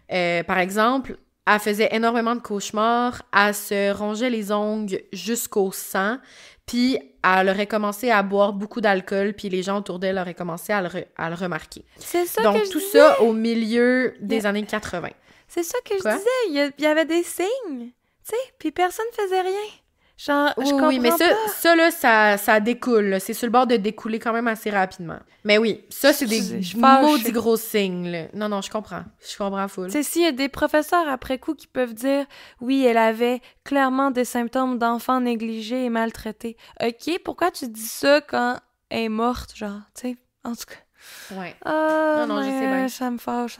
Par exemple, elle faisait énormément de cauchemars, elle se rongeait les ongles jusqu'au sang, puis elle aurait commencé à boire beaucoup d'alcool, puis les gens autour d'elle auraient commencé à le remarquer. C'est ça Donc, que je tout disais. ça au milieu des années 80. C'est ça que Quoi? je disais. Il y avait des signes, tu sais, puis personne faisait rien. Genre, je comprends Oui, mais pas. ça là, ça découle. Là. C'est sur le bord de découler quand même assez rapidement. Mais oui, ça, c'est des Je suis fâchée. maudits gros signes. Là. Non, je comprends. Je comprends full. Tu sais, s'il y a des professeurs après coup qui peuvent dire « Oui, elle avait clairement des symptômes d'enfant négligé et maltraité. » OK, pourquoi tu dis ça quand elle est morte, genre, tu sais? En tout cas... Ouais. Ah, Non, je sais bien. ça me fâche.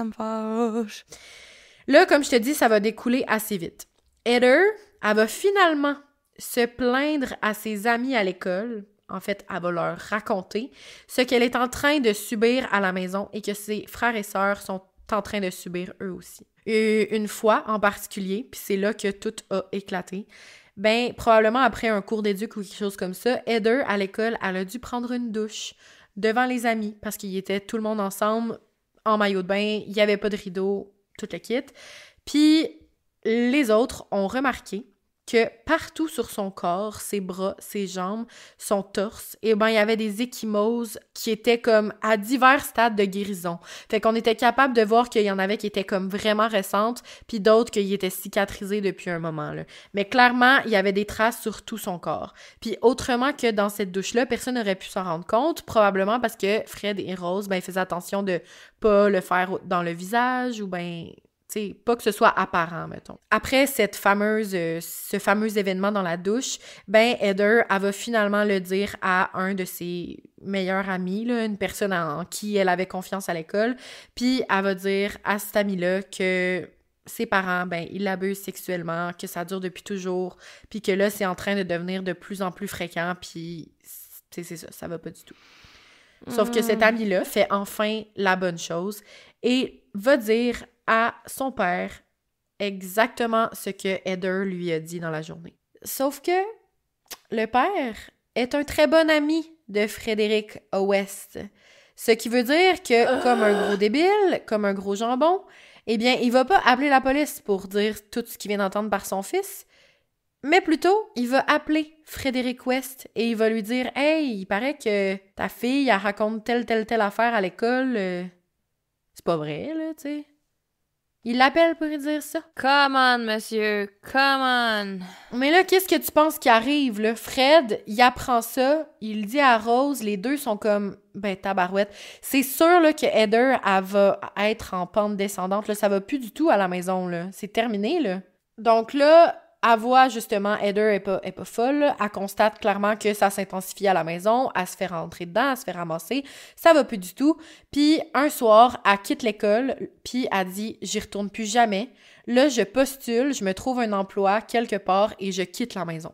Là, comme je te dis, ça va découler assez vite. Heather, elle va finalement se plaindre à ses amis à l'école. En fait, elle va leur raconter ce qu'elle est en train de subir à la maison et que ses frères et sœurs sont en train de subir eux aussi. Et une fois en particulier, puis c'est là que tout a éclaté, ben probablement après un cours d'éduc ou quelque chose comme ça, Heather, à l'école, elle a dû prendre une douche devant les amis parce qu'ils étaient tout le monde ensemble en maillot de bain, il n'y avait pas de rideau, tout le kit. Puis les autres ont remarqué que partout sur son corps, ses bras, ses jambes, son torse, et ben il y avait des ecchymoses qui étaient comme à divers stades de guérison. Fait qu'on était capable de voir qu'il y en avait qui étaient comme vraiment récentes, puis d'autres qui étaient cicatrisées depuis un moment, là. Mais clairement, il y avait des traces sur tout son corps. Puis autrement que dans cette douche-là, personne n'aurait pu s'en rendre compte, probablement parce que Fred et Rose, ben ils faisaient attention de pas le faire dans le visage, ou ben... T'sais, pas que ce soit apparent, mettons. Après ce fameux événement dans la douche, ben Heather, elle va finalement le dire à un de ses meilleurs amis, là, une personne en qui elle avait confiance à l'école, puis elle va dire à cet ami-là que ses parents, ben, ils l'abusent sexuellement, que ça dure depuis toujours, puis que là, c'est en train de devenir de plus en plus fréquent, puis c'est ça va pas du tout. Sauf que cet ami-là fait enfin la bonne chose et va dire à son père exactement ce que Heather lui a dit dans la journée. Sauf que le père est un très bon ami de Frédéric West. Ce qui veut dire que, comme un gros débile, comme un gros jambon, eh bien, il va pas appeler la police pour dire tout ce qu'il vient d'entendre par son fils, mais plutôt, il va appeler Frédéric West et il va lui dire « Hey, il paraît que ta fille, elle raconte telle affaire à l'école. C'est pas vrai, là, tu sais. » Il l'appelle pour lui dire ça. Come on, monsieur, come on. Mais là, qu'est-ce que tu penses qui arrive, là? Fred, il apprend ça, il dit à Rose, les deux sont comme, ben, tabarouette. C'est sûr, là, que Heather, elle va être en pente descendante, là, ça va plus du tout à la maison, là. C'est terminé, là. Donc là, elle voit, justement, Heather est pas folle, là. Elle constate clairement que ça s'intensifie à la maison, elle se fait rentrer dedans, elle se fait ramasser, ça va plus du tout. Puis un soir, elle quitte l'école, puis elle dit « J'y retourne plus jamais. Là, je postule, je me trouve un emploi quelque part et je quitte la maison. »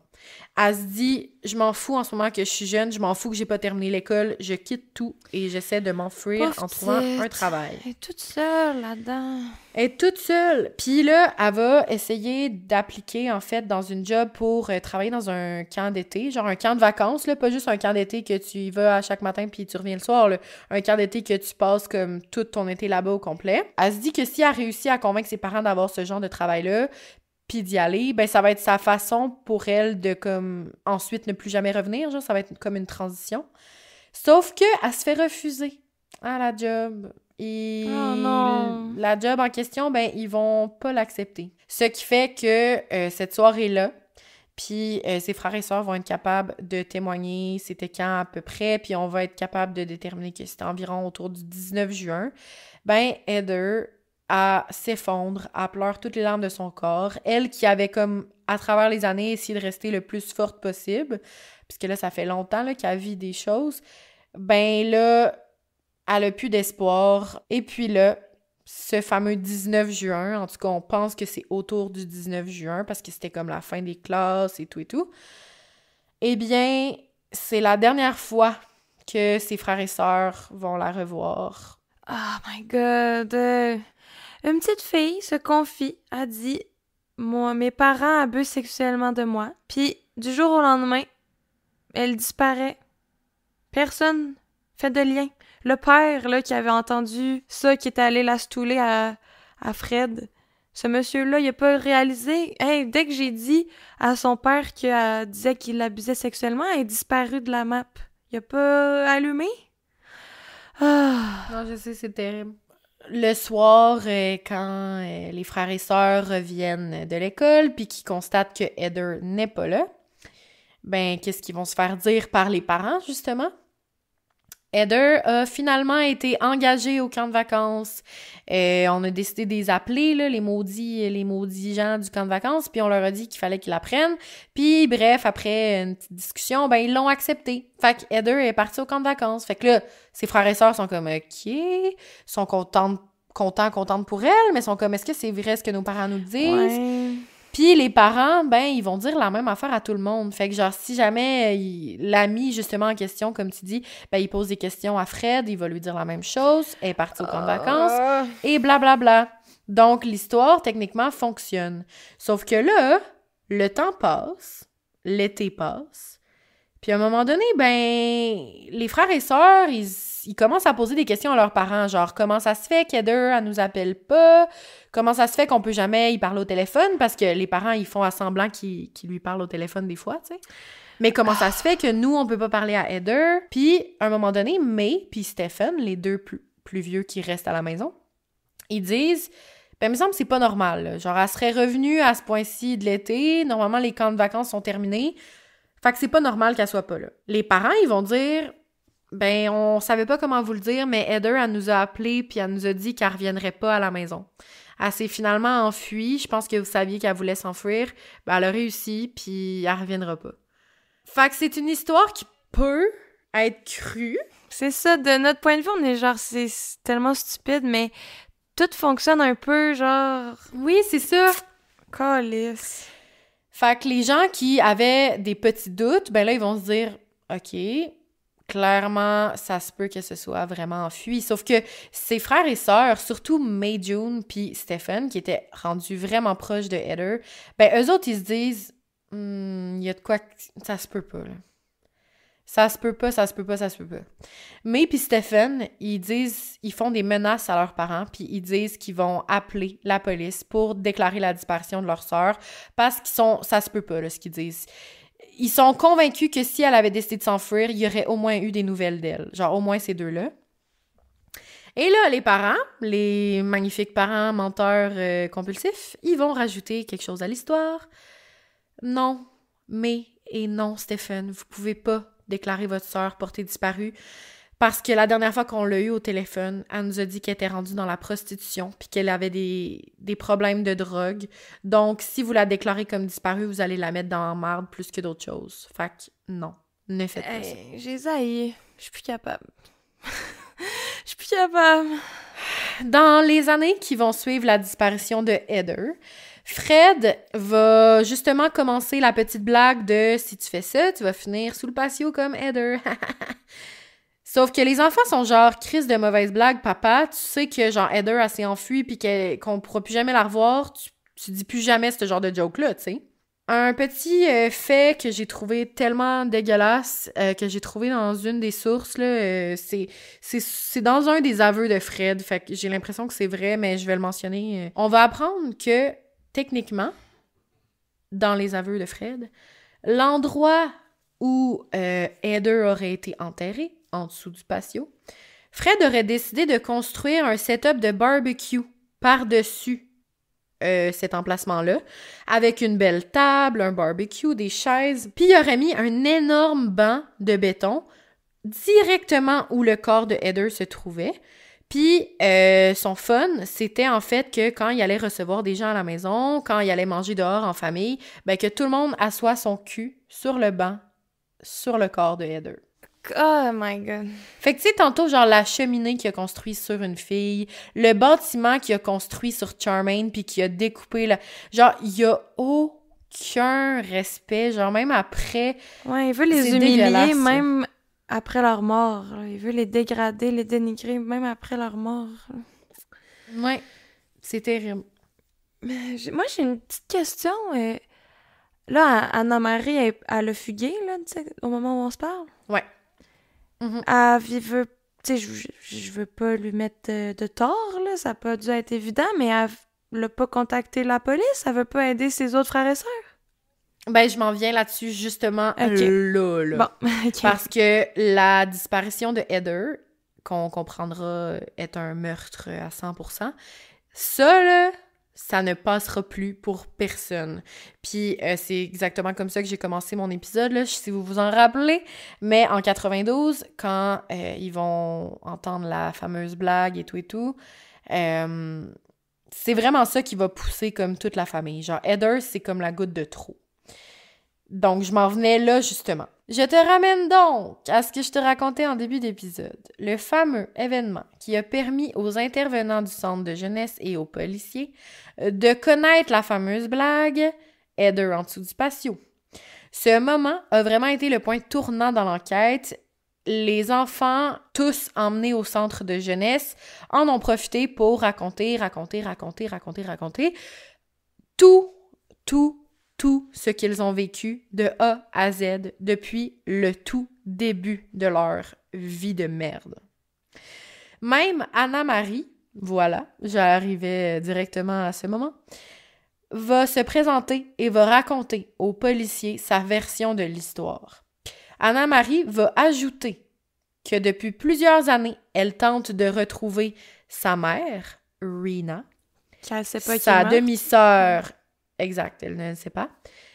Elle se dit « Je m'en fous en ce moment que je suis jeune, je m'en fous que j'ai pas terminé l'école, je quitte tout et j'essaie de m'enfuir en trouvant un travail. » Elle est toute seule là-dedans. Elle est toute seule. Puis là, elle va essayer d'appliquer, en fait, dans une job pour travailler dans un camp d'été, genre un camp de vacances, là, pas juste un camp d'été que tu y vas à chaque matin puis tu reviens le soir, là. Un camp d'été que tu passes comme tout ton été là-bas au complet. Elle se dit que si elle réussit à convaincre ses parents d'avoir ce genre de travail-là, puis d'y aller, ben ça va être sa façon pour elle de, comme, ensuite ne plus jamais revenir, genre, ça va être comme une transition. Sauf que elle se fait refuser à la job. Et oh non. la job en question, ben, ils vont pas l'accepter. Ce qui fait que cette soirée-là, puis ses frères et sœurs vont être capables de témoigner c'était quand à peu près, puis on va être capable de déterminer que c'était environ autour du 19 juin. Ben, Heather, elle s'effondre, elle pleure toutes les larmes de son corps. Elle qui avait comme, à travers les années, essayé de rester le plus forte possible, puisque là, ça fait longtemps là, qu'elle vit des choses, ben là, elle a plus d'espoir. Et puis là, ce fameux 19 juin, en tout cas, on pense que c'est autour du 19 juin, parce que c'était comme la fin des classes et tout, eh bien, c'est la dernière fois que ses frères et sœurs vont la revoir. Oh my God! Une petite fille se confie, a dit « Mes parents abusent sexuellement de moi. » Puis, du jour au lendemain, elle disparaît. Personne fait de lien. Le père, là, qui avait entendu ça, qui était allé la stouler à Fred, ce monsieur-là, il a pas réalisé. Hey, dès que j'ai dit à son père qu'elle disait qu'il l'abusait sexuellement, elle est disparue de la map. Il a pas allumé? Ah. Non, je sais, c'est terrible. Le soir, quand les frères et sœurs reviennent de l'école puis qu'ils constatent que Heather n'est pas là, ben, qu'est-ce qu'ils vont se faire dire par les parents, justement? Heather a finalement été engagée au camp de vacances. On a décidé de les appeler, là, les maudits gens du camp de vacances, puis on leur a dit qu'il fallait qu'ils la prennent. Puis bref, après une petite discussion, ben ils l'ont accepté. Fait que Heather est partie au camp de vacances. Fait que là, ses frères et sœurs sont comme « OK », sont contentes pour elle, mais sont comme « Est-ce que c'est vrai ce que nos parents nous disent? » Ouais. Puis les parents, ben, ils vont dire la même affaire à tout le monde. Fait que genre, si jamais l'ami, justement, en question, comme tu dis, ben, il pose des questions à Fred, il va lui dire la même chose, elle est partie au camp de vacances, et blablabla. Donc, l'histoire, techniquement, fonctionne. Sauf que là, le temps passe, l'été passe, puis à un moment donné, ben, les frères et sœurs, ils commencent à poser des questions à leurs parents, genre, comment ça se fait qu'Heather, elle nous appelle pas? Comment ça se fait qu'on peut jamais y parler au téléphone? Parce que les parents, ils font à semblant qu'ils lui parlent au téléphone des fois, tu sais. Mais comment ça se fait que nous, on peut pas parler à Heather? Puis, à un moment donné, May puis Stephen, les deux plus vieux qui restent à la maison, ils disent, ben, il me semble que c'est pas normal, là. Genre, elle serait revenue à ce point-ci de l'été. Normalement, les camps de vacances sont terminés. Fait que c'est pas normal qu'elle soit pas là. Les parents, ils vont dire, ben, on savait pas comment vous le dire, mais Heather, elle nous a appelés puis elle nous a dit qu'elle reviendrait pas à la maison. Elle s'est finalement enfuie. Je pense que vous saviez qu'elle voulait s'enfuir. Ben, elle a réussi, puis elle reviendra pas. Fait que c'est une histoire qui peut être crue. C'est ça, de notre point de vue, on est genre, c'est tellement stupide, mais tout fonctionne un peu, genre... Oui, c'est ça. Calisse. Fait que les gens qui avaient des petits doutes, ben là, ils vont se dire, OK, clairement, ça se peut que ce soit vraiment enfui. Sauf que ses frères et sœurs, surtout May June puis Stephen, qui étaient rendus vraiment proches de Heather, ben eux autres, ils se disent, il y a de quoi, ça se peut pas, là. Ça se peut pas. May puis Stephen, ils font des menaces à leurs parents, puis ils disent qu'ils vont appeler la police pour déclarer la disparition de leur sœur, parce ça se peut pas, là, ce qu'ils disent. Ils sont convaincus que si elle avait décidé de s'enfuir, il y aurait au moins eu des nouvelles d'elle. Genre, au moins ces deux-là. Et là, les parents, les magnifiques parents menteurs compulsifs, ils vont rajouter quelque chose à l'histoire. Non, May et non, Stephen, vous pouvez pas déclarer votre sœur portée disparue parce que la dernière fois qu'on l'a eu au téléphone, elle nous a dit qu'elle était rendue dans la prostitution puis qu'elle avait des problèmes de drogue. Donc, si vous la déclarez comme disparue, vous allez la mettre dans la merde plus que d'autres choses. Fait que non, ne faites pas ça. J'ai zaï. Je suis plus capable. Je suis plus capable. Dans les années qui vont suivre la disparition de Heather, Fred va justement commencer la petite blague de « Si tu fais ça, tu vas finir sous le patio comme Heather. » Sauf que les enfants sont genre « Crise de mauvaise blague, papa. Tu sais que genre Heather, elle s'est enfuie puis qu'on pourra plus jamais la revoir. Tu dis plus jamais ce genre de joke-là, tu sais. » Un petit fait que j'ai trouvé tellement dégueulasse, que j'ai trouvé dans une des sources, là, c'est dans un des aveux de Fred. Fait que j'ai l'impression que c'est vrai, mais je vais le mentionner. On va apprendre que techniquement, dans les aveux de Fred, l'endroit où Heather aurait été enterrée, en dessous du patio, Fred aurait décidé de construire un setup de barbecue par-dessus cet emplacement-là, avec une belle table, un barbecue, des chaises, puis il aurait mis un énorme banc de béton directement où le corps de Heather se trouvait. Puis, son fun, c'était en fait que quand il allait recevoir des gens à la maison, quand il allait manger dehors en famille, ben que tout le monde assoit son cul sur le banc, sur le corps de Heather. Oh my God. Fait que tu sais, tantôt, genre la cheminée qu'il a construit sur une fille, le bâtiment qu'il a construit sur Charmaine puis qu'il a découpé, genre, il y a aucun aucun respect, genre même après... Ouais, il veut les C'est humilier dégueulasse, même après leur mort. Là. Il veut les dégrader, les dénigrer même après leur mort. Ouais, c'est terrible. Mais moi, j'ai une petite question. Là, Anna-Marie, elle a fugué, là, tu sais, au moment où on se parle. Ouais. Mhm. Elle veut... Tu sais, je veux pas lui mettre de tort, là. Ça a pas dû être évident, mais elle n'a pas contacté la police. Elle veut pas aider ses autres frères et sœurs. Ben, je m'en viens là-dessus, justement, Ok. là. Bon, ok. Parce que la disparition de Heather, qu'on comprendra est un meurtre à 100%, ça, là, ça ne passera plus pour personne. Puis c'est exactement comme ça que j'ai commencé mon épisode, là, si vous vous en rappelez. Mais en 92, quand ils vont entendre la fameuse blague et tout, c'est vraiment ça qui va pousser comme toute la famille. Genre, Heather, c'est comme la goutte de trop. Donc, je m'en venais là, justement. Je te ramène donc à ce que je te racontais en début d'épisode. Le fameux événement qui a permis aux intervenants du centre de jeunesse et aux policiers de connaître la fameuse blague « Heather en dessous du patio ». Ce moment a vraiment été le point tournant dans l'enquête. Les enfants, tous emmenés au centre de jeunesse, en ont profité pour raconter tout ce qu'ils ont vécu de A à Z depuis le tout début de leur vie de merde. Même Anna-Marie, voilà, j'arrivais directement à ce moment, va se présenter et va raconter aux policiers sa version de l'histoire. Anna-Marie va ajouter que depuis plusieurs années, elle tente de retrouver sa mère, Rena, sa demi-sœur, exact, elle ne le sait pas,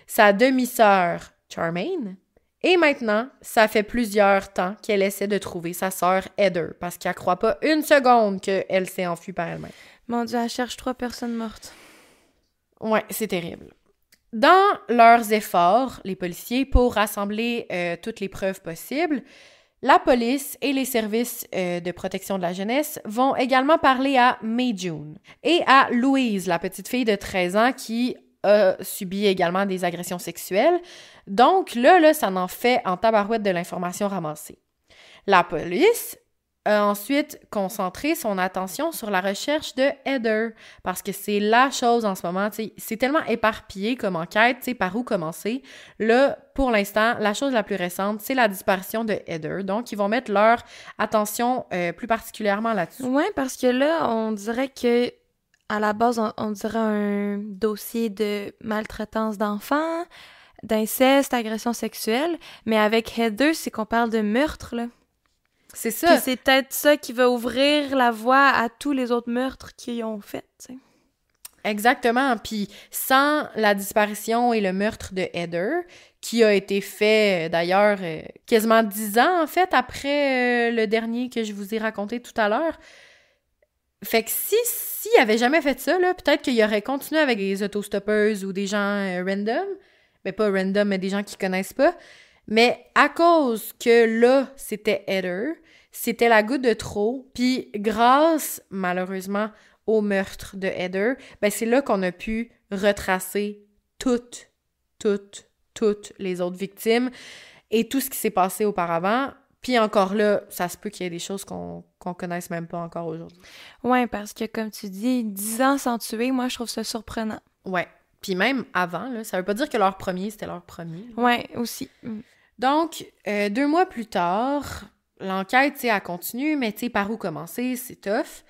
sa demi-sœur, Charmaine, et maintenant, ça fait plusieurs temps qu'elle essaie de trouver sa sœur, Heather, parce qu'elle croit pas une seconde qu'elle s'est enfuie par elle-même. Mon Dieu, elle cherche 3 personnes mortes. Ouais, c'est terrible. Dans leurs efforts, les policiers, pour rassembler toutes les preuves possibles, la police et les services de protection de la jeunesse vont également parler à May-June et à Louise, la petite fille de 13 ans qui a subi également des agressions sexuelles. Donc là, ça en fait en tabarouette de l'information ramassée. La police a ensuite concentré son attention sur la recherche de Heather, parce que c'est la chose en ce moment, c'est tellement éparpillé comme enquête, par où commencer. Là, pour l'instant, la chose la plus récente, c'est la disparition de Heather, donc ils vont mettre leur attention plus particulièrement là-dessus. Oui, parce que là, on dirait que à la base, on dirait un dossier de maltraitance d'enfants, d'inceste, agression sexuelle, mais avec Heather, c'est qu'on parle de meurtre, là. C'est ça. Puis c'est peut-être ça qui va ouvrir la voie à tous les autres meurtres qu'ils ont fait, tu sais. Exactement. Puis sans la disparition et le meurtre de Heather, qui a été fait d'ailleurs quasiment 10 ans, en fait, après le dernier que je vous ai raconté tout à l'heure. Fait que s'il avait jamais fait ça, là, peut-être qu'il aurait continué avec des autostoppeuses ou des gens random. Mais pas random, mais des gens qui connaissent pas. Mais à cause que là, c'était Heather, c'était la goutte de trop, puis grâce, malheureusement, au meurtre de Heather, ben c'est là qu'on a pu retracer toutes les autres victimes et tout ce qui s'est passé auparavant. Puis encore là, ça se peut qu'il y ait des choses qu'on connaisse même pas encore aujourd'hui. Ouais, parce que comme tu dis, 10 ans sans tuer, moi je trouve ça surprenant. Ouais. Puis même avant, là, ça veut pas dire que leur premier, c'était leur premier. Là. Ouais, aussi. Donc, 2 mois plus tard, l'enquête, tu sais, elle continue, mais tu sais, par où commencer, c'est tough.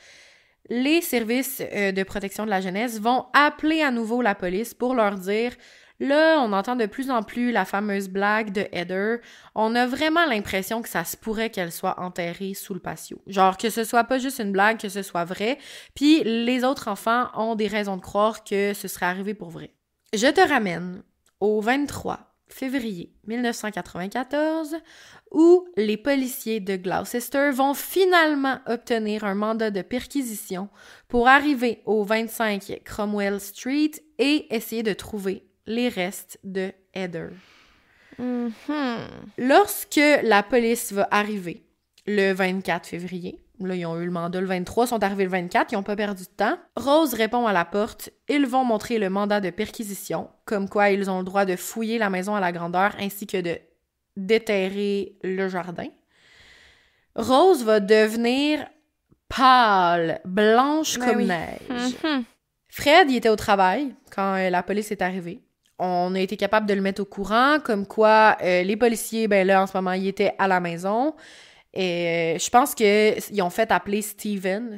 Les services de protection de la jeunesse vont appeler à nouveau la police pour leur dire « Là, on entend de plus en plus la fameuse blague de Heather. On a vraiment l'impression que ça se pourrait qu'elle soit enterrée sous le patio. Genre que ce soit pas juste une blague, que ce soit vrai. Puis les autres enfants ont des raisons de croire que ce serait arrivé pour vrai. » Je te ramène au 23 février 1994, où les policiers de Gloucester vont finalement obtenir un mandat de perquisition pour arriver au 25 Cromwell Street et essayer de trouver les restes de Heather. Mm-hmm. Lorsque la police va arriver le 24 février, Là, ils ont eu le mandat le 23, sont arrivés le 24, ils n'ont pas perdu de temps. Rose répond à la porte. Ils vont montrer le mandat de perquisition, comme quoi ils ont le droit de fouiller la maison à la grandeur ainsi que de déterrer le jardin. Rose va devenir pâle, blanche comme neige. Fred, il était au travail quand la police est arrivée. On a été capable de le mettre au courant, comme quoi les policiers, ben là, en ce moment, ils étaient à la maison. Et je pense qu'ils ont fait appeler Stephen,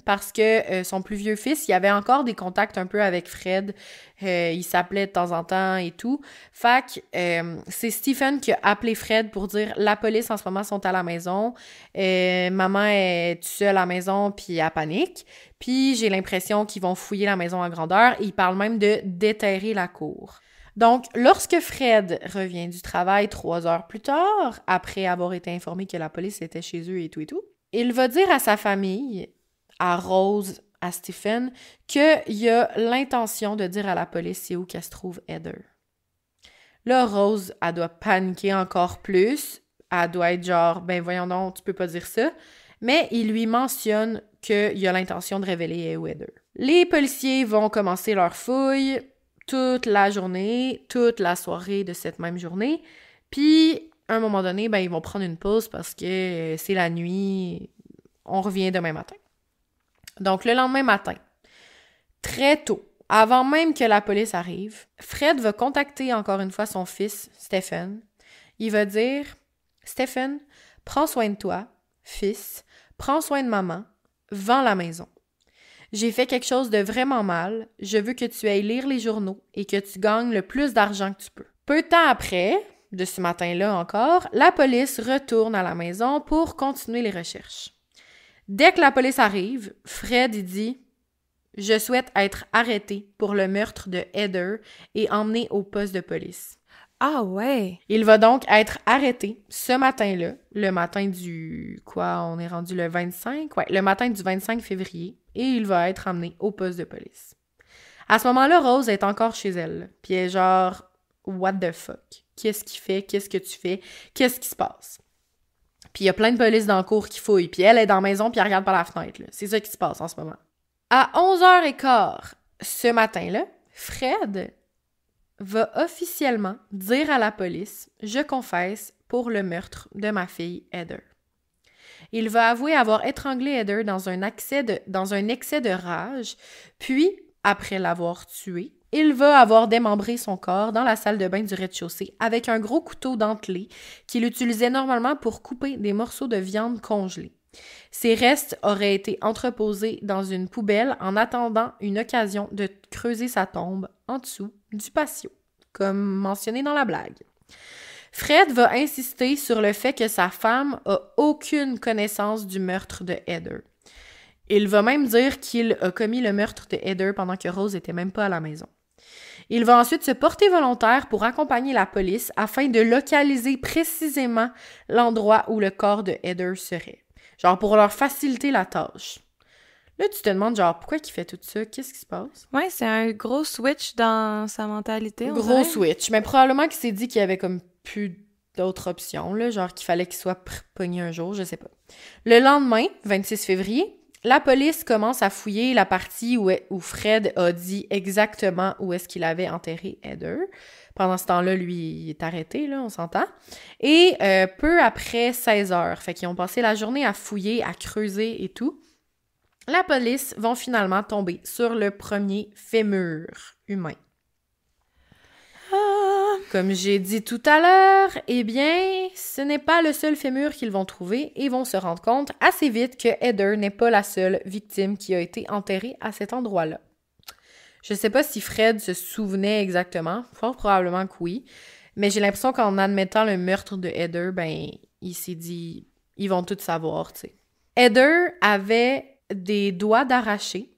parce que son plus vieux fils, il avait encore des contacts un peu avec Fred. Il s'appelait de temps en temps et tout. Fait que c'est Stephen qui a appelé Fred pour dire « La police, en ce moment, sont à la maison. Maman est toute seule à la maison, puis elle panique. Puis j'ai l'impression qu'ils vont fouiller la maison à grandeur. » Il parle même de déterrer la cour. Donc, lorsque Fred revient du travail 3 heures plus tard, après avoir été informé que la police était chez eux et tout, il va dire à sa famille, à Rose, à Stephen, qu'il a l'intention de dire à la police c'est où qu'elle se trouve Heather. Là, Rose, elle doit paniquer encore plus. Elle doit être genre, ben voyons donc, tu peux pas dire ça. Mais il lui mentionne qu'il a l'intention de révéler où Heather. Les policiers vont commencer leur fouille toute la journée, toute la soirée de cette même journée. Puis, à un moment donné, ben, ils vont prendre une pause parce que c'est la nuit. On revient demain matin. Donc, le lendemain matin, très tôt, avant même que la police arrive, Fred va contacter encore une fois son fils, Stephen. Il va dire « Stephen, prends soin de toi, fils. Prends soin de maman. Vends la maison. J'ai fait quelque chose de vraiment mal. Je veux que tu ailles lire les journaux et que tu gagnes le plus d'argent que tu peux. » Peu de temps après, de ce matin-là encore, la police retourne à la maison pour continuer les recherches. Dès que la police arrive, Fred il dit « Je souhaite être arrêté pour le meurtre de Heather et emmené au poste de police. » Ah ouais! Il va donc être arrêté ce matin-là, le matin du... on est rendu le 25? Ouais, le matin du 25 février, et il va être emmené au poste de police. À ce moment-là, Rose est encore chez elle, puis elle est genre « What the fuck? Qu'est-ce qu'il fait? Qu'est-ce que tu fais? Qu'est-ce qui se passe? » Puis il y a plein de police dans le cours qui fouillent, puis elle est dans la maison, puis elle regarde par la fenêtre, là. C'est ça qui se passe en ce moment. À 11h15 ce matin-là, Fred va officiellement dire à la police « Je confesse pour le meurtre de ma fille Heather. » Il va avouer avoir étranglé Heather dans un excès de rage, puis, après l'avoir tuée, il va avoir démembré son corps dans la salle de bain du rez-de-chaussée avec un gros couteau dentelé qu'il utilisait normalement pour couper des morceaux de viande congelée. Ces restes auraient été entreposés dans une poubelle en attendant une occasion de creuser sa tombe en dessous du patio, comme mentionné dans la blague. Fred va insister sur le fait que sa femme a aucune connaissance du meurtre de Heather. Il va même dire qu'il a commis le meurtre de Heather pendant que Rose était même pas à la maison. Il va ensuite se porter volontaire pour accompagner la police afin de localiser précisément l'endroit où le corps de Heather serait. Genre pour leur faciliter la tâche. Là, tu te demandes, genre, pourquoi il fait tout ça? Qu'est-ce qui se passe? Ouais, c'est un gros switch dans sa mentalité. Gros switch. Mais probablement qu'il s'est dit qu'il y avait comme plus d'autres options, là, genre qu'il fallait qu'il soit pogné un jour, je sais pas. Le lendemain, 26 février, la police commence à fouiller la partie où Fred a dit exactement où est-ce qu'il avait enterré Heather. Pendant ce temps-là, lui, il est arrêté, là, on s'entend. Et peu après 16 heures, fait qu'ils ont passé la journée à fouiller, à creuser et tout, la police vont finalement tomber sur le premier fémur humain. Comme j'ai dit tout à l'heure, eh bien, ce n'est pas le seul fémur qu'ils vont trouver et vont se rendre compte assez vite que Heather n'est pas la seule victime qui a été enterrée à cet endroit-là. Je sais pas si Fred se souvenait exactement, fort probablement que oui, mais j'ai l'impression qu'en admettant le meurtre de Heather, ben, il s'est dit, ils vont tout savoir, tu sais. Heather avait des doigts d'arraché,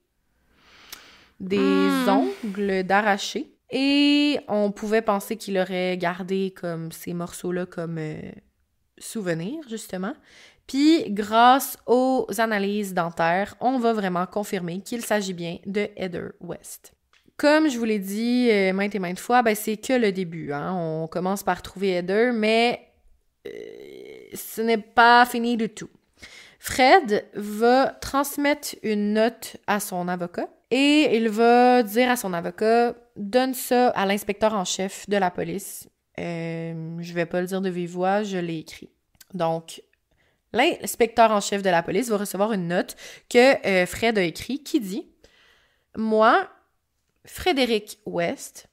des ongles d'arraché, et on pouvait penser qu'il aurait gardé comme ces morceaux-là comme souvenir, justement. Puis, grâce aux analyses dentaires, on va vraiment confirmer qu'il s'agit bien de Heather West. Comme je vous l'ai dit maintes et maintes fois, ben c'est que le début. Hein? On commence par trouver Heather, mais ce n'est pas fini du tout. Fred va transmettre une note à son avocat et il va dire à son avocat « Donne ça à l'inspecteur en chef de la police. Je vais pas le dire de vive voix, je l'ai écrit. » Donc, l'inspecteur en chef de la police va recevoir une note que Fred a écrite qui dit « Moi, Frédéric West,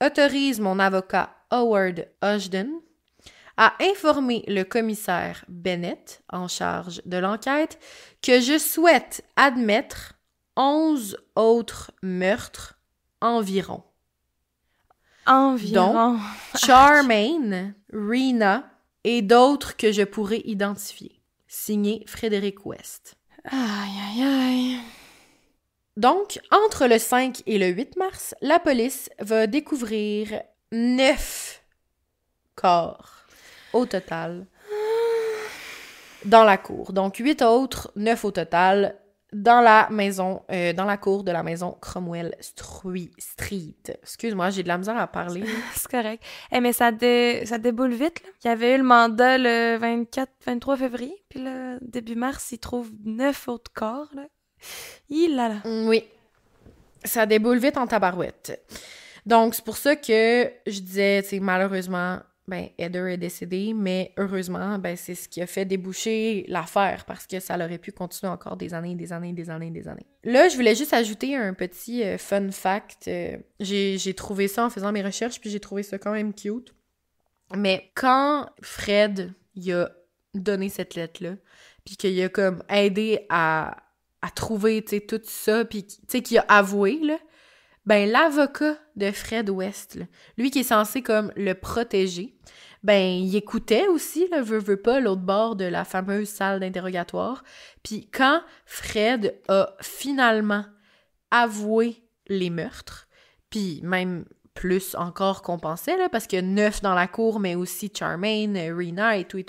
autorise mon avocat Howard Hodgson à informer le commissaire Bennett, en charge de l'enquête, que je souhaite admettre 11 autres meurtres environ. Environ. Donc, Charmaine, Rena et d'autres que je pourrais identifier. Signé Frédéric West. Aïe, aïe, aïe. Donc, entre le 5 et le 8 mars, la police va découvrir 9 corps au total dans la cour. Donc, 8 autres, 9 au total, dans la maison, dans la cour de la maison Cromwell Street. Excuse-moi, j'ai de la misère à parler. C'est correct. Mais ça déboule vite, là. Il y avait eu le mandat le 23 février, puis là, début mars, ils trouvent 9 autres corps, là. Là. Oui. Ça déboule vite en tabarouette. Donc, c'est pour ça que je disais, tu sais, malheureusement, Heather est décédée, mais heureusement, c'est ce qui a fait déboucher l'affaire parce que ça aurait pu continuer encore des années. Là, je voulais juste ajouter un petit fun fact. J'ai trouvé ça en faisant mes recherches, puis j'ai trouvé ça quand même cute. Mais quand Fred, il a donné cette lettre-là, puis qu'il a comme aidé à trouver, tu sais, tout ça, puis, tu sais, qu'il a avoué, là, l'avocat de Fred West, là, lui qui est censé comme le protéger, il écoutait aussi, là, veut pas, l'autre bord de la fameuse salle d'interrogatoire. Puis quand Fred a finalement avoué les meurtres, puis même plus encore qu'on pensait, là, parce que 9 dans la cour, mais aussi Charmaine, Rena et tout,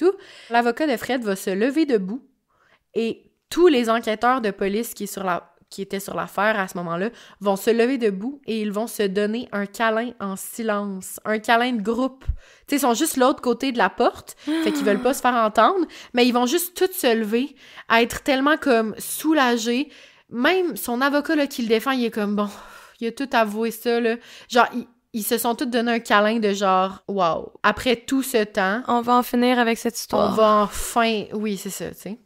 l'avocat de Fred va se lever debout et tous les enquêteurs de police qui étaient sur l'affaire à ce moment-là vont se lever debout et ils vont se donner un câlin en silence, un câlin de groupe. Tu sais, ils sont juste l'autre côté de la porte, fait qu'ils veulent pas se faire entendre, mais ils vont juste tous se lever, à être tellement comme soulagés. Même son avocat là, qui le défend, il est comme bon, il a tout avoué ça, là. Genre, ils se sont tous donné un câlin de genre wow. Après tout ce temps, on va en finir avec cette histoire. On va enfin... Oui, c'est ça, tu sais.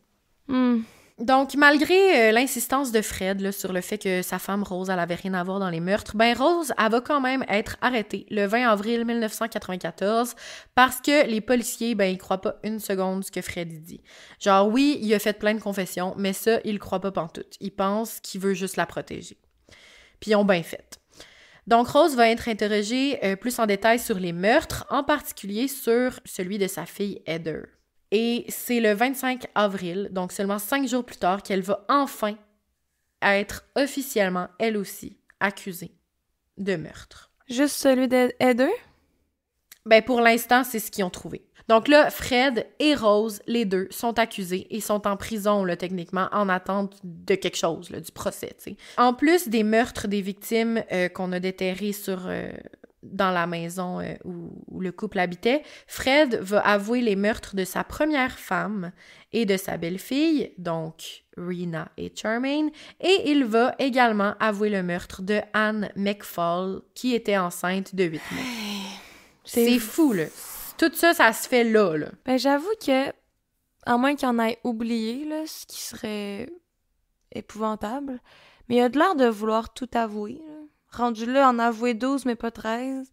Donc, malgré l'insistance de Fred là, sur le fait que sa femme Rose, elle avait rien à voir dans les meurtres, Rose, elle va quand même être arrêtée le 20 avril 1994 parce que les policiers, ils croient pas une seconde ce que Fred dit. Genre, oui, il a fait plein de confessions, mais ça, ils le croient pas pantoute. Ils pensent qu'il veut juste la protéger. Puis ils ont bien fait. Donc, Rose va être interrogée plus en détail sur les meurtres, en particulier sur celui de sa fille Heather. Et c'est le 25 avril, donc seulement 5 jours plus tard, qu'elle va enfin être officiellement, elle aussi, accusée de meurtre. Juste celui de Heather? Pour l'instant, c'est ce qu'ils ont trouvé. Donc là, Fred et Rose, les deux, sont accusés et sont en prison, là, techniquement, en attente de quelque chose, là, du procès, tu sais. En plus des meurtres des victimes qu'on a déterrés dans la maison où le couple habitait, Fred va avouer les meurtres de sa première femme et de sa belle-fille, donc Rena et Charmaine, et il va également avouer le meurtre de Anne McFall, qui était enceinte de 8 mois. C'est fou, là. Tout ça, ça se fait là. J'avoue que, à moins qu'il en ait oublié, là, ce qui serait épouvantable, mais il a de l'air de vouloir tout avouer, là. Rendu là, en avouer 12, mais pas 13.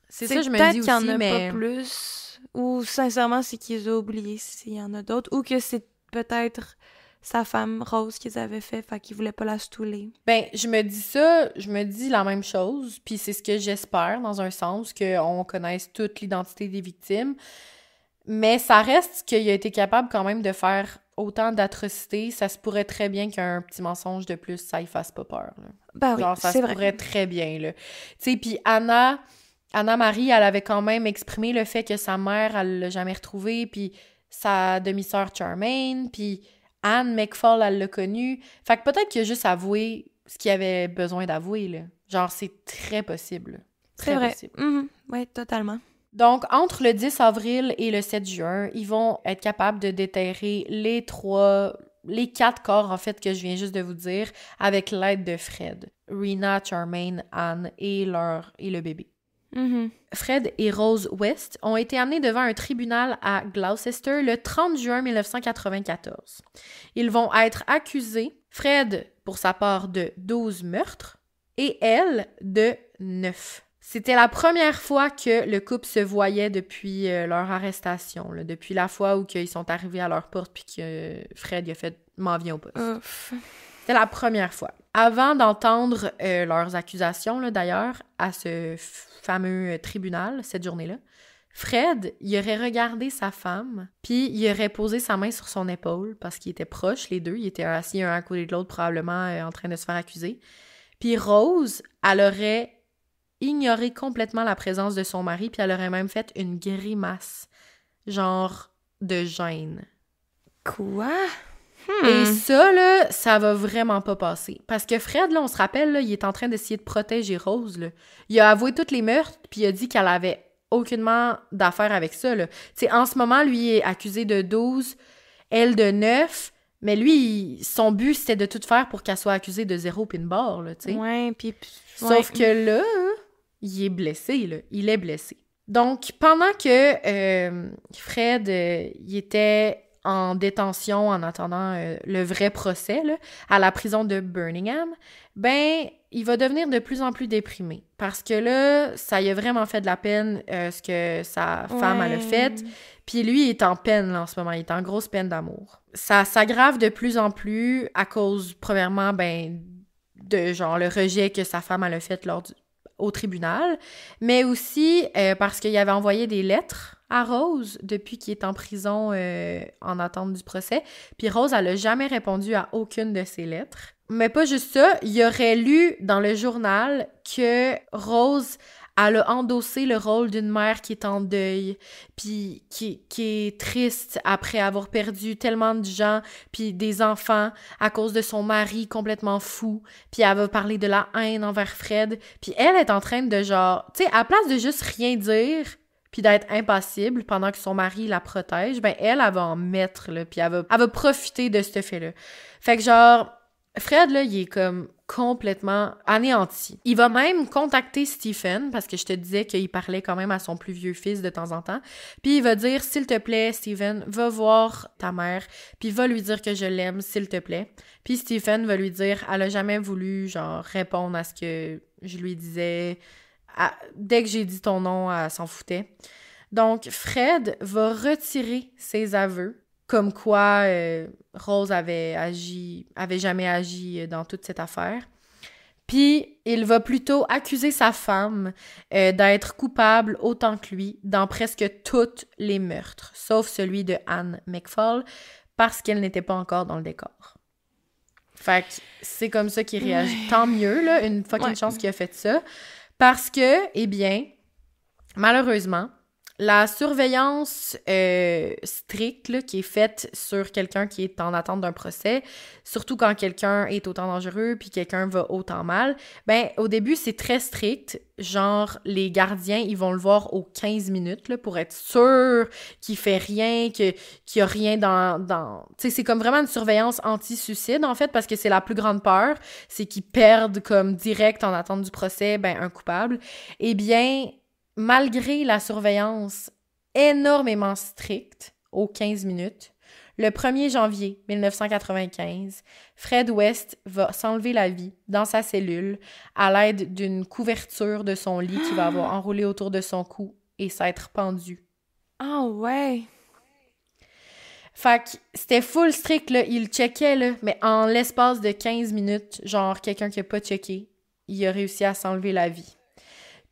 C'est ça, je me dis aussi, mais... peut-être qu'il y en a pas plus. Ou, sincèrement, c'est qu'ils les a oubliés, s'il y en a d'autres. Ou que c'est peut-être sa femme, Rose, qu'ils avaient fait qu'il voulait pas la stouler. Je me dis ça, je me dis la même chose, puis c'est ce que j'espère, dans un sens, qu'on connaisse toute l'identité des victimes. Mais ça reste qu'il a été capable quand même de faire autant d'atrocités. Ça se pourrait très bien qu'un petit mensonge de plus, ça y fasse pas peur. Là. Oui, ça se pourrait très bien, là. Tu sais, puis Anna-Marie, elle avait quand même exprimé le fait que sa mère, elle l'a jamais retrouvée, puis sa demi-sœur Charmaine, puis Anne McFall, elle l'a connue. Fait que peut-être qu'il a juste avoué ce qu'il avait besoin d'avouer, là. Genre, c'est très possible. Très c'est vrai. possible. Oui, totalement. Donc, entre le 10 avril et le 7 juin, ils vont être capables de déterrer les 4 corps, en fait, que je viens juste de vous dire, avec l'aide de Fred. Rena, Charmaine, Anne et le bébé. Mhm. Fred et Rose West ont été amenés devant un tribunal à Gloucester le 30 juin 1994. Ils vont être accusés, Fred pour sa part de 12 meurtres et elle de 9. C'était la première fois que le couple se voyait depuis leur arrestation, là, depuis la fois où ils sont arrivés à leur porte puis que Fred il a fait « m'en viens au poste ». C'était la première fois. Avant d'entendre leurs accusations, là, d'ailleurs, à ce fameux tribunal, cette journée-là, Fred, il aurait regardé sa femme, puis il aurait posé sa main sur son épaule, parce qu'ils étaient proches, les deux. Ils étaient assis un à côté de l'autre, probablement en train de se faire accuser. Puis Rose, elle aurait ignoré complètement la présence de son mari, puis elle aurait même fait une grimace, genre de gêne. Quoi? Et ça, là, ça va vraiment pas passer. Parce que Fred, là, on se rappelle, là, il est en train d'essayer de protéger Rose, là. Il a avoué tous les meurtres, puis il a dit qu'elle avait aucunement d'affaires avec ça, là. Tu sais, en ce moment, lui, il est accusé de 12, elle de 9, mais lui, son but, c'était de tout faire pour qu'elle soit accusée de 0 puis une barre, là, tu sais. Ouais, puis... Sauf que là, il est blessé, là. Il est blessé. Donc, pendant que Fred, il était en détention en attendant le vrai procès là, à la prison de Birmingham, ben, il va devenir de plus en plus déprimé. Parce que là, ça lui a vraiment fait de la peine ce que sa femme elle a fait. Puis lui, il est en peine là, en ce moment. Il est en grosse peine d'amour. Ça s'aggrave de plus en plus à cause, premièrement, ben, de genre le rejet que sa femme elle a fait au tribunal, mais aussi parce qu'il avait envoyé des lettres à Rose depuis qu'il est en prison en attente du procès. Puis Rose, elle a jamais répondu à aucune de ses lettres. Mais pas juste ça, il aurait lu dans le journal que Rose, elle a endossé le rôle d'une mère qui est en deuil, puis qui est triste après avoir perdu tellement de gens, puis des enfants à cause de son mari complètement fou, puis elle va parler de la haine envers Fred, puis elle est en train de genre, tu sais, à la place de juste rien dire, puis d'être impassible pendant que son mari la protège, ben elle va en mettre, là, puis elle va profiter de ce fait-là. Fait que genre, Fred, là, il est comme complètement anéanti. Il va même contacter Stephen, parce que je te disais qu'il parlait quand même à son plus vieux fils de temps en temps, puis il va dire « S'il te plaît, Stephen, va voir ta mère, puis va lui dire que je l'aime, s'il te plaît. » Puis Stephen va lui dire « Elle a jamais voulu, genre, répondre à ce que je lui disais. Dès que j'ai dit ton nom, elle s'en foutait. » Donc, Fred va retirer ses aveux, comme quoi Rose avait jamais agi dans toute cette affaire. Puis, il va plutôt accuser sa femme d'être coupable autant que lui dans presque tous les meurtres, sauf celui de Anne McFall, parce qu'elle n'était pas encore dans le décor. Fait que c'est comme ça qu'il réagit. Tant mieux, là, une fucking chance qu'il a fait ça. Parce que, eh bien, malheureusement, la surveillance stricte là, qui est faite sur quelqu'un qui est en attente d'un procès, surtout quand quelqu'un est autant dangereux puis quelqu'un va autant mal, ben au début, c'est très strict. Genre, les gardiens, ils vont le voir aux 15 minutes là, pour être sûr qu'il fait rien, qu'il y a rien dans... Tu sais, c'est comme vraiment une surveillance anti-suicide, en fait, parce que c'est la plus grande peur, c'est qu'ils perdent comme direct en attente du procès, ben un coupable. Eh bien... Malgré la surveillance énormément stricte aux 15 minutes, le 1er janvier 1995, Fred West va s'enlever la vie dans sa cellule à l'aide d'une couverture de son lit qui va avoir enroulé autour de son cou et s'être pendu. Ah ouais! Fait que c'était full strict, là. Il checkait, là, mais en l'espace de 15 minutes, genre quelqu'un qui a pas checké, il a réussi à s'enlever la vie.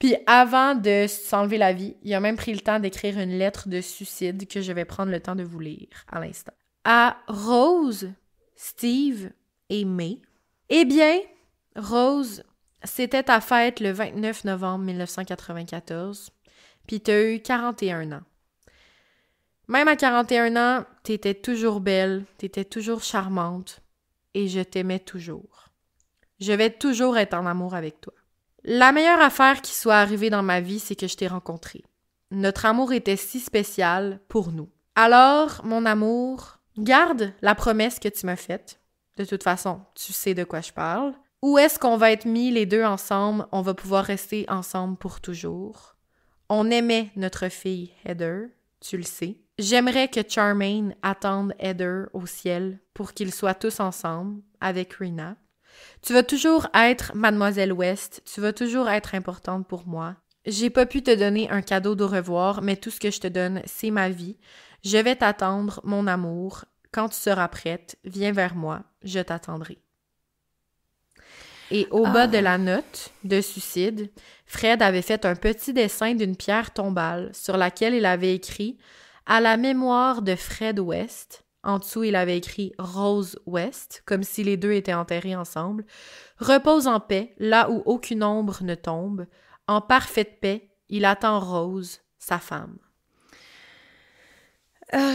Puis avant de s'enlever la vie, il a même pris le temps d'écrire une lettre de suicide que je vais prendre le temps de vous lire à l'instant. À Rose, Steve et May. Eh bien, Rose, c'était ta fête le 29 novembre 1994, puis t'as eu 41 ans. Même à 41 ans, t'étais toujours belle, t'étais toujours charmante, et je t'aimais toujours. Je vais toujours être en amour avec toi. La meilleure affaire qui soit arrivée dans ma vie, c'est que je t'ai rencontré. Notre amour était si spécial pour nous. Alors, mon amour, garde la promesse que tu m'as faite. De toute façon, tu sais de quoi je parle. Où est-ce qu'on va être mis les deux ensemble? On va pouvoir rester ensemble pour toujours. On aimait notre fille Heather, tu le sais. J'aimerais que Charmaine attende Heather au ciel pour qu'ils soient tous ensemble avec Rina. Tu vas toujours être Mademoiselle West, tu vas toujours être importante pour moi. J'ai pas pu te donner un cadeau d'au revoir, mais tout ce que je te donne, c'est ma vie. Je vais t'attendre, mon amour. Quand tu seras prête, viens vers moi, je t'attendrai. Et au bas de la note de suicide, Fred avait fait un petit dessin d'une pierre tombale sur laquelle il avait écrit « À la mémoire de Fred West ». En dessous, il avait écrit « Rose West », comme si les deux étaient enterrés ensemble. « Repose en paix, là où aucune ombre ne tombe. En parfaite paix, il attend Rose, sa femme. »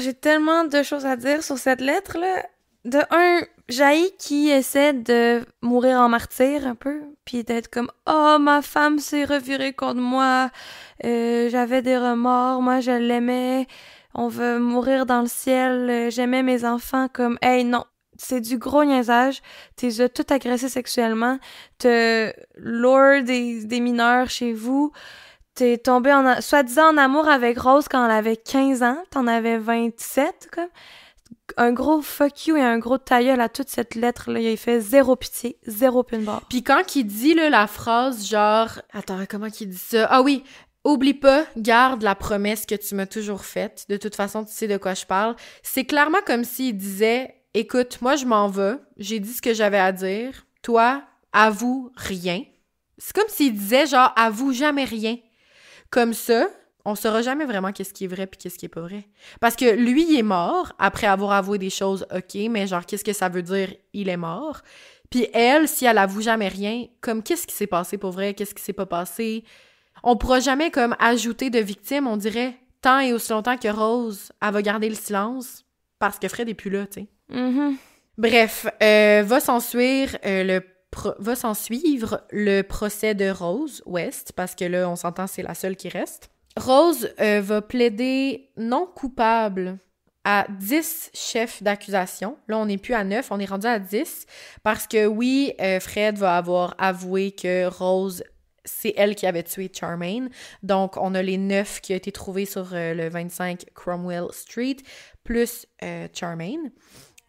J'ai tellement de choses à dire sur cette lettre-là. De un, Jaï qui essaie de mourir en martyr un peu, puis d'être comme « Oh, ma femme s'est revirée contre moi, j'avais des remords, moi je l'aimais, on veut mourir dans le ciel, j'aimais mes enfants comme « Hey, non, c'est du gros niaisage, t'es tout agressé sexuellement, t'as lure des mineurs chez vous, t'es tombé soi-disant en amour avec Rose quand elle avait 15 ans, t'en avais 27, comme... » Un gros fuck you et un gros ta-gueule à toute cette lettre-là. Il fait zéro pitié, zéro pin barre. Puis quand il dit là, la phrase genre... Attends, comment qu'il dit ça? Ah oui! Oublie pas, garde la promesse que tu m'as toujours faite. De toute façon, tu sais de quoi je parle. C'est clairement comme s'il disait « Écoute, moi je m'en vais. J'ai dit ce que j'avais à dire. Toi, avoue rien. » C'est comme s'il disait genre « Avoue jamais rien. » Comme ça... On saura jamais vraiment qu'est-ce qui est vrai puis qu'est-ce qui est pas vrai. Parce que lui, il est mort après avoir avoué des choses, ok, mais genre, qu'est-ce que ça veut dire, il est mort? Puis elle, si elle avoue jamais rien, comme qu'est-ce qui s'est passé pour vrai, qu'est-ce qui s'est pas passé? On pourra jamais comme ajouter de victimes, on dirait, tant et aussi longtemps que Rose, elle va garder le silence parce que Fred est plus là, tu sais. Mm-hmm. Bref, va s'en suivre le procès de Rose West, parce que là, on s'entend, c'est la seule qui reste. Rose va plaider non coupable à 10 chefs d'accusation. Là, on n'est plus à 9, on est rendu à 10. Parce que oui, Fred va avoir avoué que Rose, c'est elle qui avait tué Charmaine. Donc, on a les 9 qui ont été trouvés sur le 25 Cromwell Street, plus Charmaine.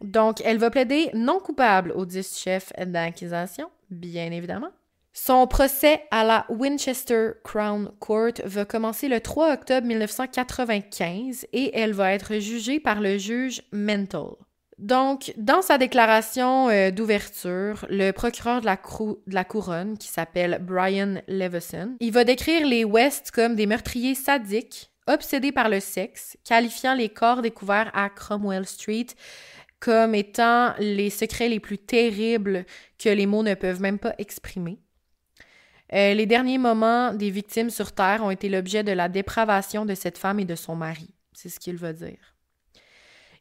Donc, elle va plaider non coupable aux 10 chefs d'accusation, bien évidemment. Son procès à la Winchester Crown Court va commencer le 3 octobre 1995 et elle va être jugée par le juge Mental. Donc, dans sa déclaration d'ouverture, le procureur de la couronne, qui s'appelle Brian Leveson, il va décrire les West comme des meurtriers sadiques, obsédés par le sexe, qualifiant les corps découverts à Cromwell Street comme étant les secrets les plus terribles que les mots ne peuvent même pas exprimer. Les derniers moments des victimes sur Terre ont été l'objet de la dépravation de cette femme et de son mari. C'est ce qu'il va dire.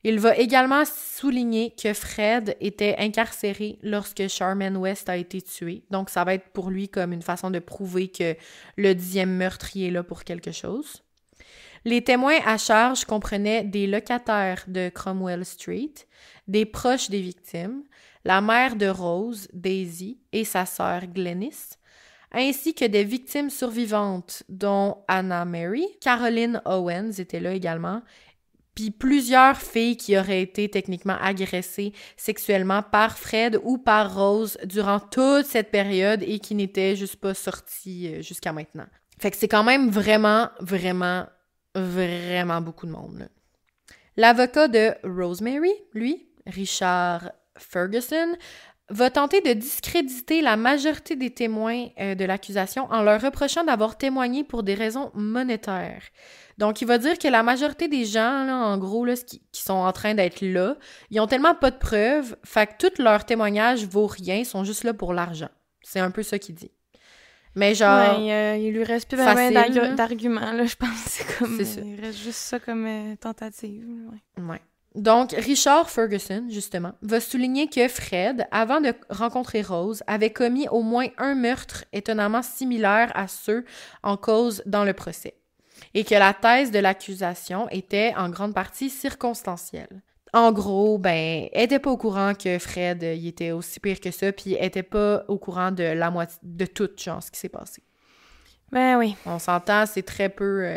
Il va également souligner que Fred était incarcéré lorsque Charmaine West a été tuée. Donc, ça va être pour lui comme une façon de prouver que le 10e meurtrier est là pour quelque chose. Les témoins à charge comprenaient des locataires de Cromwell Street, des proches des victimes, la mère de Rose, Daisy, et sa sœur Glenys, ainsi que des victimes survivantes dont Anna Mary, Caroline Owens était là également, puis plusieurs filles qui auraient été techniquement agressées sexuellement par Fred ou par Rose durant toute cette période et qui n'étaient juste pas sorties jusqu'à maintenant. Fait que c'est quand même vraiment beaucoup de monde, là. L'avocat de Rosemary, lui, Richard Ferguson, va tenter de discréditer la majorité des témoins de l'accusation en leur reprochant d'avoir témoigné pour des raisons monétaires. Donc, il va dire que la majorité des gens, là, en gros, là, qui sont en train d'être là, ils ont tellement pas de preuves, fait que tout leur témoignage vaut rien, ils sont juste là pour l'argent. C'est un peu ça qu'il dit. Mais genre... Ouais, il lui reste plus facile, d'arguments, là, je pense. C'est comme... C'est ça. Il reste juste ça comme tentative. Ouais. Donc, Richard Ferguson, justement, va souligner que Fred, avant de rencontrer Rose, avait commis au moins un meurtre étonnamment similaire à ceux en cause dans le procès. et que la thèse de l'accusation était en grande partie circonstancielle. En gros, ben, elle était pas au courant que Fred, il était aussi pire que ça, puis elle était pas au courant de la moitié, de tout, genre, ce qui s'est passé. Ben oui. On s'entend, c'est très peu...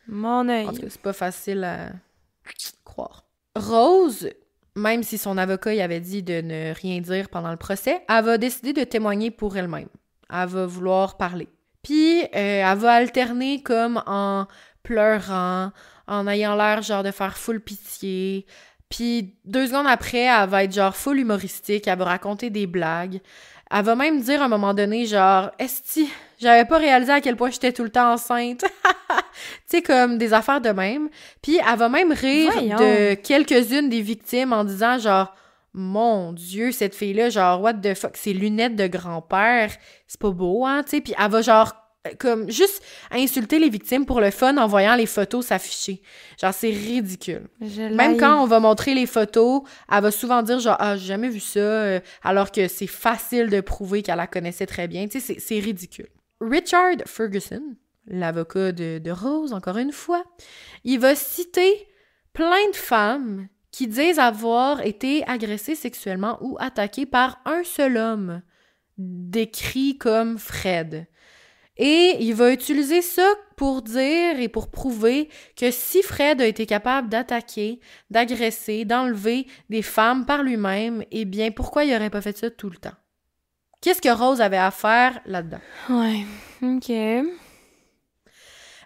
Mon œil. En tout cas, c'est pas facile à croire. Rose, même si son avocat y avait dit de ne rien dire pendant le procès, elle va décider de témoigner pour elle-même. Elle va vouloir parler. Puis, elle va alterner comme en pleurant, en ayant l'air genre de faire full pitié. Puis 2 secondes après, elle va être genre full humoristique, elle va raconter des blagues. Elle va même dire à un moment donné genre « Esti, j'avais pas réalisé à quel point j'étais tout le temps enceinte. » Tu sais, comme des affaires de même. Puis elle va même rire de quelques-unes des victimes en disant genre « Mon Dieu, cette fille-là, genre what the fuck, ses lunettes de grand-père, c'est pas beau, hein? » Tu sais, puis elle va genre comme juste insulter les victimes pour le fun en voyant les photos s'afficher. Genre, c'est ridicule. Même quand on va montrer les photos, elle va souvent dire genre « Ah, j'ai jamais vu ça », alors que c'est facile de prouver qu'elle la connaissait très bien. Tu sais, c'est ridicule. Richard Ferguson, l'avocat de Rose, encore une fois, il va citer plein de femmes qui disent avoir été agressées sexuellement ou attaquées par un seul homme, décrit comme Fred. Et il va utiliser ça pour dire et pour prouver que si Fred a été capable d'attaquer, d'agresser, d'enlever des femmes par lui-même, eh bien, pourquoi il n'aurait pas fait ça tout le temps? Qu'est-ce que Rose avait à faire là-dedans? Ouais, ok.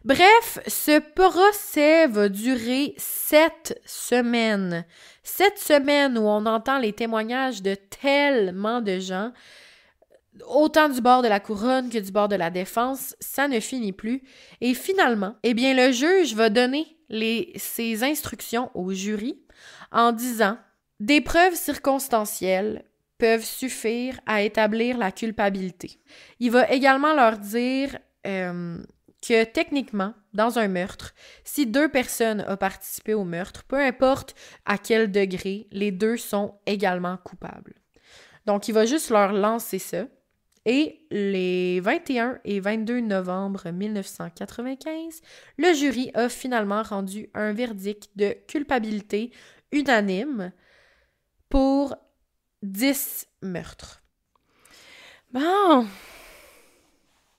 Bref, ce procès va durer 7 semaines. 7 semaines où on entend les témoignages de tellement de gens, autant du bord de la couronne que du bord de la défense, ça ne finit plus. Et finalement, eh bien, le juge va donner ses instructions au jury en disant « Des preuves circonstancielles peuvent suffire à établir la culpabilité. » Il va également leur dire que techniquement, dans un meurtre, si 2 personnes ont participé au meurtre, peu importe à quel degré, les 2 sont également coupables. Donc, il va juste leur lancer ça. Et les 21 et 22 novembre 1995, le jury a finalement rendu un verdict de culpabilité unanime pour 10 meurtres. Bon.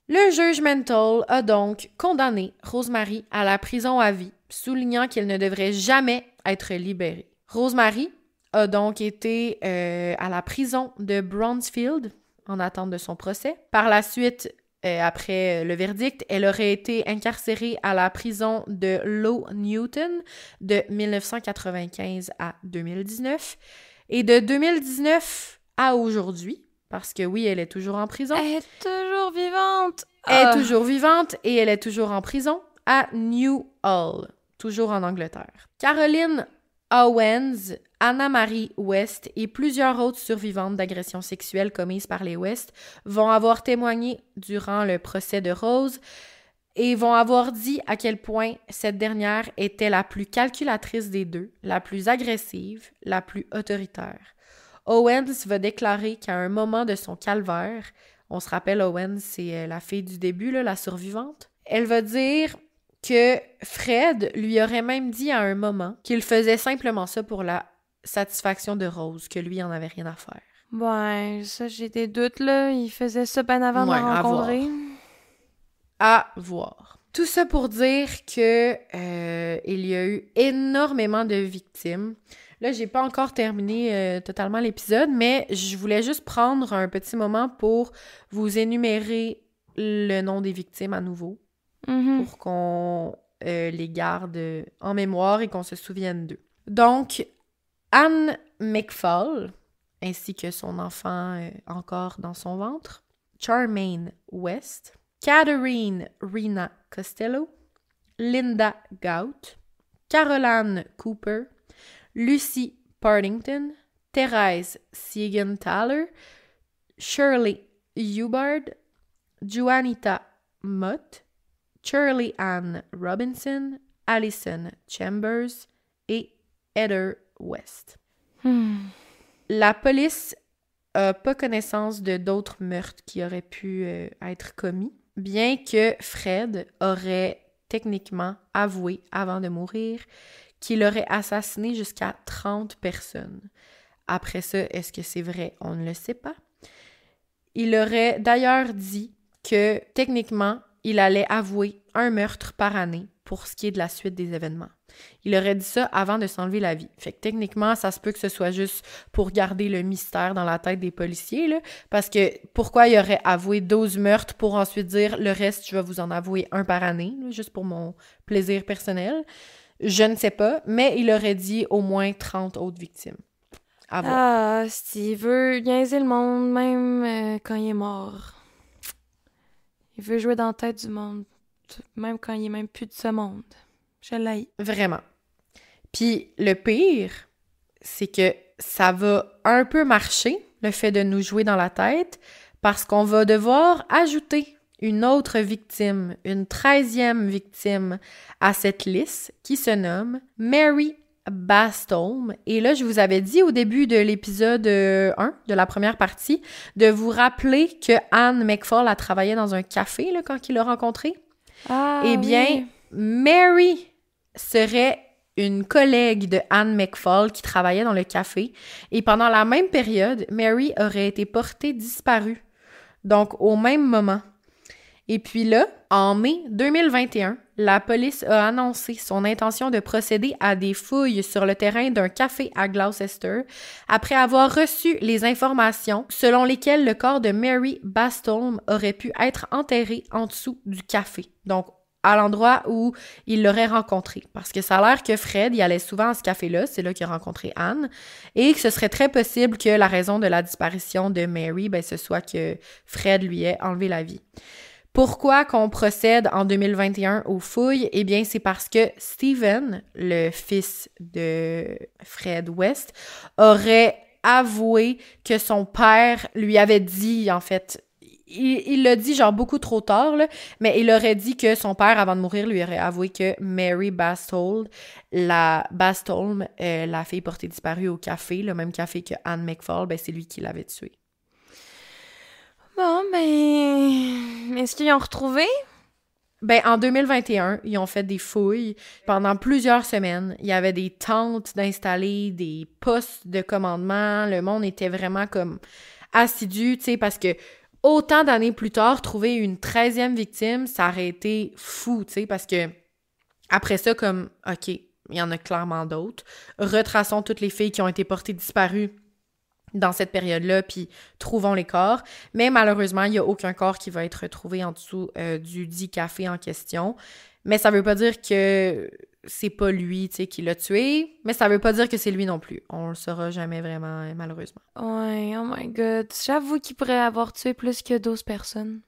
Le juge Mental a donc condamné Rosemary à la prison à vie, soulignant qu'elle ne devrait jamais être libérée. Rosemary a donc été à la prison de Brownsfield en attente de son procès. Par la suite, après le verdict, elle aurait été incarcérée à la prison de Low Newton de 1995 à 2019. Et de 2019 à aujourd'hui, parce que oui, elle est toujours en prison. Elle est toujours vivante. Elle est toujours vivante et elle est toujours en prison à New Hall, toujours en Angleterre. Caroline Owens, Anna-Marie West et plusieurs autres survivantes d'agressions sexuelles commises par les West vont avoir témoigné durant le procès de Rose et vont avoir dit à quel point cette dernière était la plus calculatrice des 2, la plus agressive, la plus autoritaire. Owens va déclarer qu'à un moment de son calvaire, on se rappelle Owens, c'est la fille du début, là, la survivante, elle va dire que Fred lui aurait même dit à un moment qu'il faisait simplement ça pour la satisfaction de Rose, que lui, il en avait rien à faire. Ouais, ça, j'ai des doutes, là. Il faisait ça bien avant de la rencontrer. À voir. Tout ça pour dire que il y a eu énormément de victimes. Là, j'ai pas encore terminé totalement l'épisode, mais je voulais juste prendre un petit moment pour vous énumérer le nom des victimes à nouveau, pour qu'on les garde en mémoire et qu'on se souvienne d'eux. Donc, Anne McFall, ainsi que son enfant encore dans son ventre, Charmaine West, Catherine Rena Costello, Linda Gout, Caroline Cooper, Lucy Partington, Thérèse Siegenthaler, Shirley Hubbard, Juanita Mott, Shirley Ann Robinson, Allison Chambers et Heather West. La police n'a pas connaissance de d'autres meurtres qui auraient pu être commis, bien que Fred aurait techniquement avoué avant de mourir qu'il aurait assassiné jusqu'à 30 personnes. Après ça, est-ce que c'est vrai? On ne le sait pas. Il aurait d'ailleurs dit que techniquement, il allait avouer un meurtre par année pour ce qui est de la suite des événements. Il aurait dit ça avant de s'enlever la vie. Fait que techniquement, ça se peut que ce soit juste pour garder le mystère dans la tête des policiers, là, parce que pourquoi il aurait avoué 12 meurtres pour ensuite dire le reste, je vais vous en avouer un par année, là, juste pour mon plaisir personnel? Je ne sais pas, mais il aurait dit au moins 30 autres victimes. Ah, Steve veut niaiser le monde même quand il est mort. Il veut jouer dans la tête du monde, même quand il est même plus de ce monde. Je l'haïs. Vraiment. Puis le pire, c'est que ça va un peu marcher, le fait de nous jouer dans la tête, parce qu'on va devoir ajouter une autre victime, une 13e victime à cette liste qui se nomme Mary Bastholm. Et là, je vous avais dit au début de l'épisode 1, de la première partie, de vous rappeler que Anne McFall a travaillé dans un café là, quand il l'a rencontré. Ah, Eh bien, oui. Mary serait une collègue de Anne McFall qui travaillait dans le café. Et pendant la même période, Mary aurait été portée disparue. Donc, au même moment. Et puis là, en mai 2021, la police a annoncé son intention de procéder à des fouilles sur le terrain d'un café à Gloucester après avoir reçu les informations selon lesquelles le corps de Mary Bastholm aurait pu être enterré en dessous du café. Donc, à l'endroit où il l'aurait rencontré. Parce que ça a l'air que Fred, il allait souvent à ce café-là, c'est là qu'il a rencontré Anne, et que ce serait très possible que la raison de la disparition de Mary, ce soit que Fred lui ait enlevé la vie. Pourquoi qu'on procède en 2021 aux fouilles? Eh bien, c'est parce que Stephen, le fils de Fred West, aurait avoué que son père lui avait dit, en fait, il l'a dit genre beaucoup trop tard, là, mais il aurait dit que son père, avant de mourir, lui aurait avoué que Mary Bastholm, la fille portée disparue au café, le même café que Anne McFall, c'est lui qui l'avait tuée. Bon, est-ce qu'ils ont retrouvé? En 2021, ils ont fait des fouilles pendant plusieurs semaines. Il y avait des tentes d'installer, des postes de commandement. Le monde était vraiment comme assidu, tu sais, parce que autant d'années plus tard, trouver une 13e victime, ça aurait été fou, tu sais, parce que après ça, comme, OK, il y en a clairement d'autres. Retraçons toutes les filles qui ont été portées disparues dans cette période-là, puis trouvons les corps. Mais malheureusement, il n'y a aucun corps qui va être retrouvé en dessous du dit café en question. Mais ça veut pas dire que c'est pas lui, tu sais, qui l'a tué, mais ça veut pas dire que c'est lui non plus. On le saura jamais vraiment, malheureusement. Ouais, oh my god. J'avoue qu'il pourrait avoir tué plus que 12 personnes.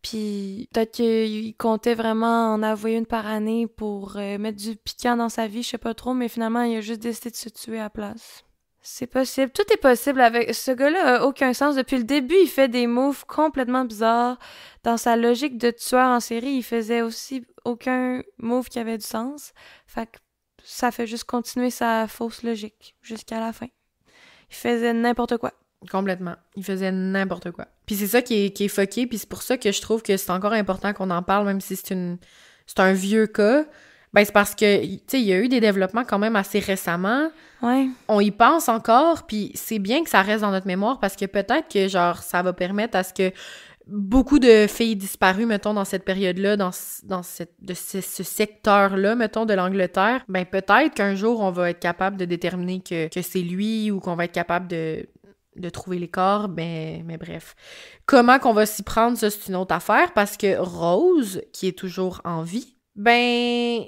Puis peut-être qu'il comptait vraiment en avouer une par année pour mettre du piquant dans sa vie, je sais pas trop, mais finalement, il a juste décidé de se tuer à la place. C'est possible. Tout est possible avec... Ce gars-là a aucun sens. Depuis le début, il fait des moves complètement bizarres. Dans sa logique de tueur en série, il faisait aussi aucun move qui avait du sens. Fait que ça fait juste continuer sa fausse logique jusqu'à la fin. Il faisait n'importe quoi. Complètement. Il faisait n'importe quoi. Puis c'est ça qui est fucké, puis c'est pour ça que je trouve que c'est encore important qu'on en parle, même si c'est un vieux cas. C'est parce que, tu sais, il y a eu des développements quand même assez récemment. Ouais. On y pense encore, puis c'est bien que ça reste dans notre mémoire parce que peut-être que, genre, ça va permettre à ce que beaucoup de filles disparues, mettons, dans cette période-là, dans ce secteur-là, mettons, de l'Angleterre, peut-être qu'un jour, on va être capable de déterminer que c'est lui ou qu'on va être capable de trouver les corps, mais bref. Comment qu'on va s'y prendre, ça, c'est une autre affaire, parce que Rose, qui est toujours en vie, elle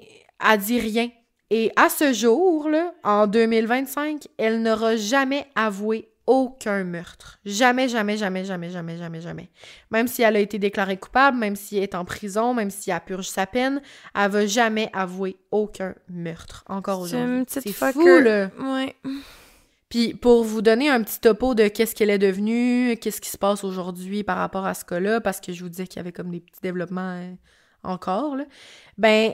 dit rien. Et à ce jour, là, en 2025, elle n'aura jamais avoué aucun meurtre. Jamais, jamais, jamais, jamais, jamais, jamais, jamais. Même si elle a été déclarée coupable, même si elle est en prison, même si elle purge sa peine, elle va jamais avouer aucun meurtre. Encore aujourd'hui. C'est fou, là. Ouais. Puis pour vous donner un petit topo de qu'est-ce qu'elle est devenue, qu'est-ce qui se passe aujourd'hui par rapport à ce cas-là, parce que je vous disais qu'il y avait comme des petits développements encore, là.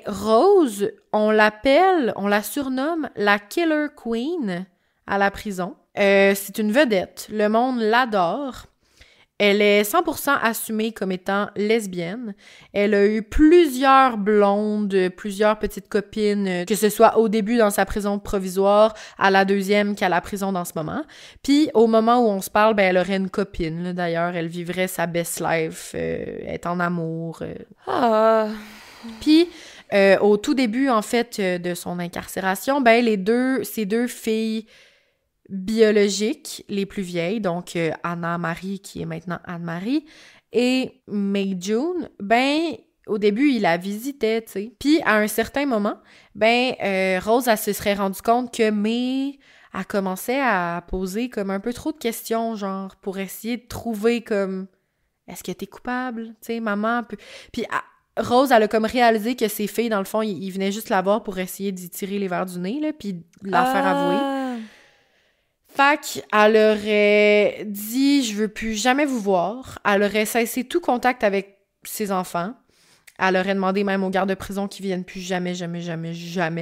Rose, on la surnomme la Killer Queen à la prison. C'est une vedette. Le monde l'adore. Elle est 100% assumée comme étant lesbienne. Elle a eu plusieurs blondes, plusieurs petites copines, que ce soit au début dans sa prison provisoire, à la deuxième qu'à la prison dans ce moment. Puis au moment où on se parle, ben elle aurait une copine. Là, d'ailleurs, elle vivrait sa best life, est en amour. Puis au tout début, en fait, de son incarcération, ben ces deux filles biologiques, les plus vieilles, donc Anna-Marie, qui est maintenant Anne-Marie, et May June, ben, au début, il la visitait, tu sais. Puis, à un certain moment, ben, Rose, elle se serait rendue compte que May a commencé à poser comme un peu trop de questions, genre, pour essayer de trouver comme, est-ce que t'es coupable? Tu sais, maman... Puis, Rose, elle a comme réalisé que ses filles, dans le fond, ils venaient juste la voir pour essayer d'y tirer les verres du nez, là, puis la faire avouer. Fait qu'elle aurait dit « Je veux plus jamais vous voir ». Elle aurait cessé tout contact avec ses enfants. Elle aurait demandé même aux gardes de prison qu'ils viennent plus jamais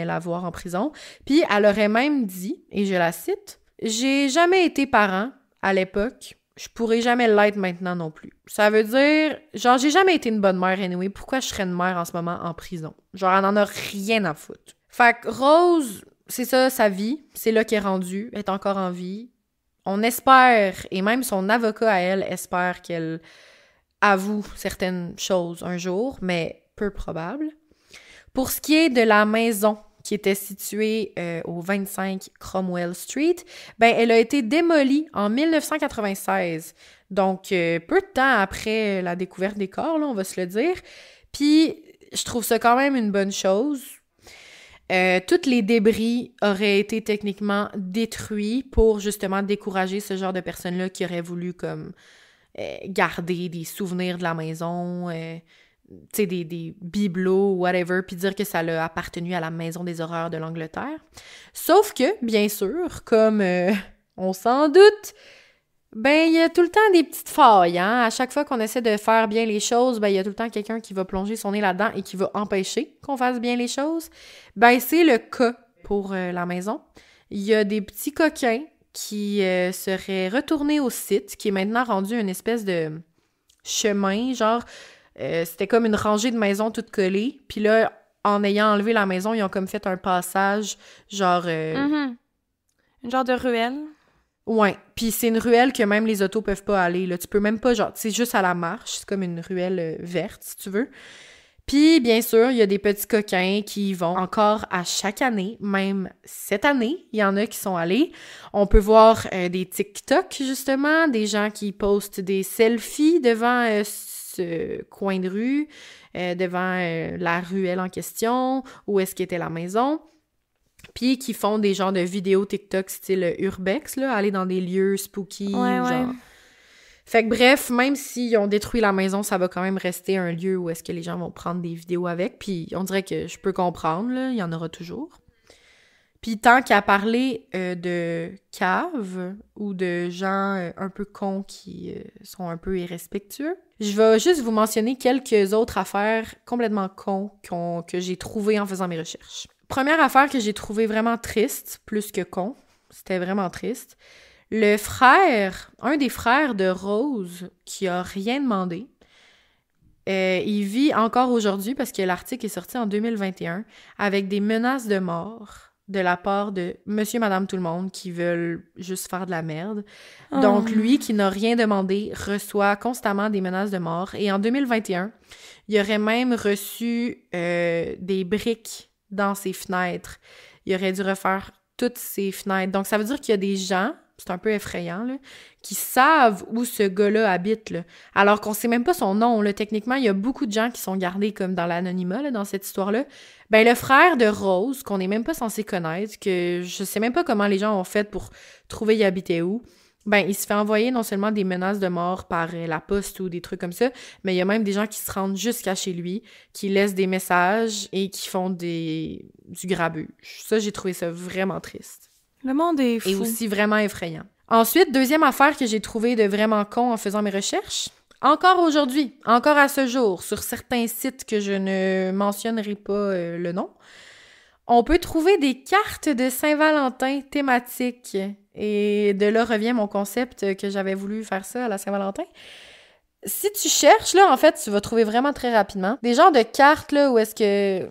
la voir en prison. Puis elle aurait même dit, et je la cite, « J'ai jamais été parent à l'époque. Je pourrais jamais l'être maintenant non plus. » Ça veut dire, genre, j'ai jamais été une bonne mère anyway. Pourquoi je serais une mère en ce moment en prison? Genre, elle en a rien à foutre. Fait que Rose... C'est ça, sa vie. C'est là qu'elle est rendue. Elle est encore en vie. On espère, et même son avocat à elle espère qu'elle avoue certaines choses un jour, mais peu probable. Pour ce qui est de la maison qui était située au 25 Cromwell Street, ben elle a été démolie en 1996. Donc, peu de temps après la découverte des corps, là, on va se le dire. Puis, je trouve ça quand même une bonne chose. Tous les débris auraient été techniquement détruits pour justement décourager ce genre de personnes-là qui auraient voulu comme garder des souvenirs de la maison, tu sais, des bibelots, whatever, puis dire que ça a appartenu à la maison des horreurs de l'Angleterre. Sauf que, bien sûr, comme on s'en doute, ben, il y a tout le temps des petites failles, hein. À chaque fois qu'on essaie de faire bien les choses, ben, il y a tout le temps quelqu'un qui va plonger son nez là-dedans et qui va empêcher qu'on fasse bien les choses. Ben, c'est le cas pour la maison. Il y a des petits coquins qui seraient retournés au site, qui est maintenant rendu une espèce de chemin, genre, c'était comme une rangée de maisons toutes collées, puis là, en ayant enlevé la maison, ils ont comme fait un passage, genre... Une genre de ruelle. Ouais, puis c'est une ruelle que même les autos peuvent pas aller, là. Tu peux même pas, genre, c'est juste à la marche, c'est comme une ruelle verte, si tu veux. Puis, bien sûr, il y a des petits coquins qui y vont encore à chaque année, même cette année, il y en a qui sont allés. On peut voir des TikTok, justement, des gens qui postent des selfies devant ce coin de rue, devant la ruelle en question, où est-ce qu'était la maison. Puis qui font des genres de vidéos TikTok style urbex, là, aller dans des lieux spooky, genre. Fait que bref, même s'ils ont détruit la maison, ça va quand même rester un lieu où est-ce que les gens vont prendre des vidéos avec, puis on dirait que je peux comprendre, là, il y en aura toujours. Puis tant qu'à parler de caves ou de gens un peu cons qui sont un peu irrespectueux, je vais juste vous mentionner quelques autres affaires complètement cons que j'ai trouvées en faisant mes recherches. Première affaire que j'ai trouvée vraiment triste, plus que con, c'était vraiment triste. Le frère, un des frères de Rose, qui a rien demandé, il vit encore aujourd'hui, parce que l'article est sorti en 2021, avec des menaces de mort de la part de monsieur, madame, tout le monde, qui veulent juste faire de la merde. Oh. Donc, lui, qui n'a rien demandé, reçoit constamment des menaces de mort. Et en 2021, il aurait même reçu des briques dans ses fenêtres. Il aurait dû refaire toutes ses fenêtres. Donc, ça veut dire qu'il y a des gens, c'est un peu effrayant, là, qui savent où ce gars-là habite, là, alors qu'on sait même pas son nom, là. Techniquement, il y a beaucoup de gens qui sont gardés comme dans l'anonymat, là, dans cette histoire-là. Ben, le frère de Rose, qu'on n'est même pas censé connaître, que je sais même pas comment les gens ont fait pour trouver il habitait où, ben, il se fait envoyer non seulement des menaces de mort par la poste ou des trucs comme ça, mais il y a même des gens qui se rendent jusqu'à chez lui, qui laissent des messages et qui font du grabuge. Ça, j'ai trouvé ça vraiment triste. Le monde est fou. Et aussi vraiment effrayant. Ensuite, deuxième affaire que j'ai trouvée de vraiment con en faisant mes recherches, encore aujourd'hui, encore à ce jour, sur certains sites que je ne mentionnerai pas le nom, On peut trouver des cartes de Saint-Valentin thématiques. Et de là revient mon concept que j'avais voulu faire ça à la Saint-Valentin. Si tu cherches, là, en fait, tu vas trouver vraiment très rapidement des genres de cartes, là, où est-ce que...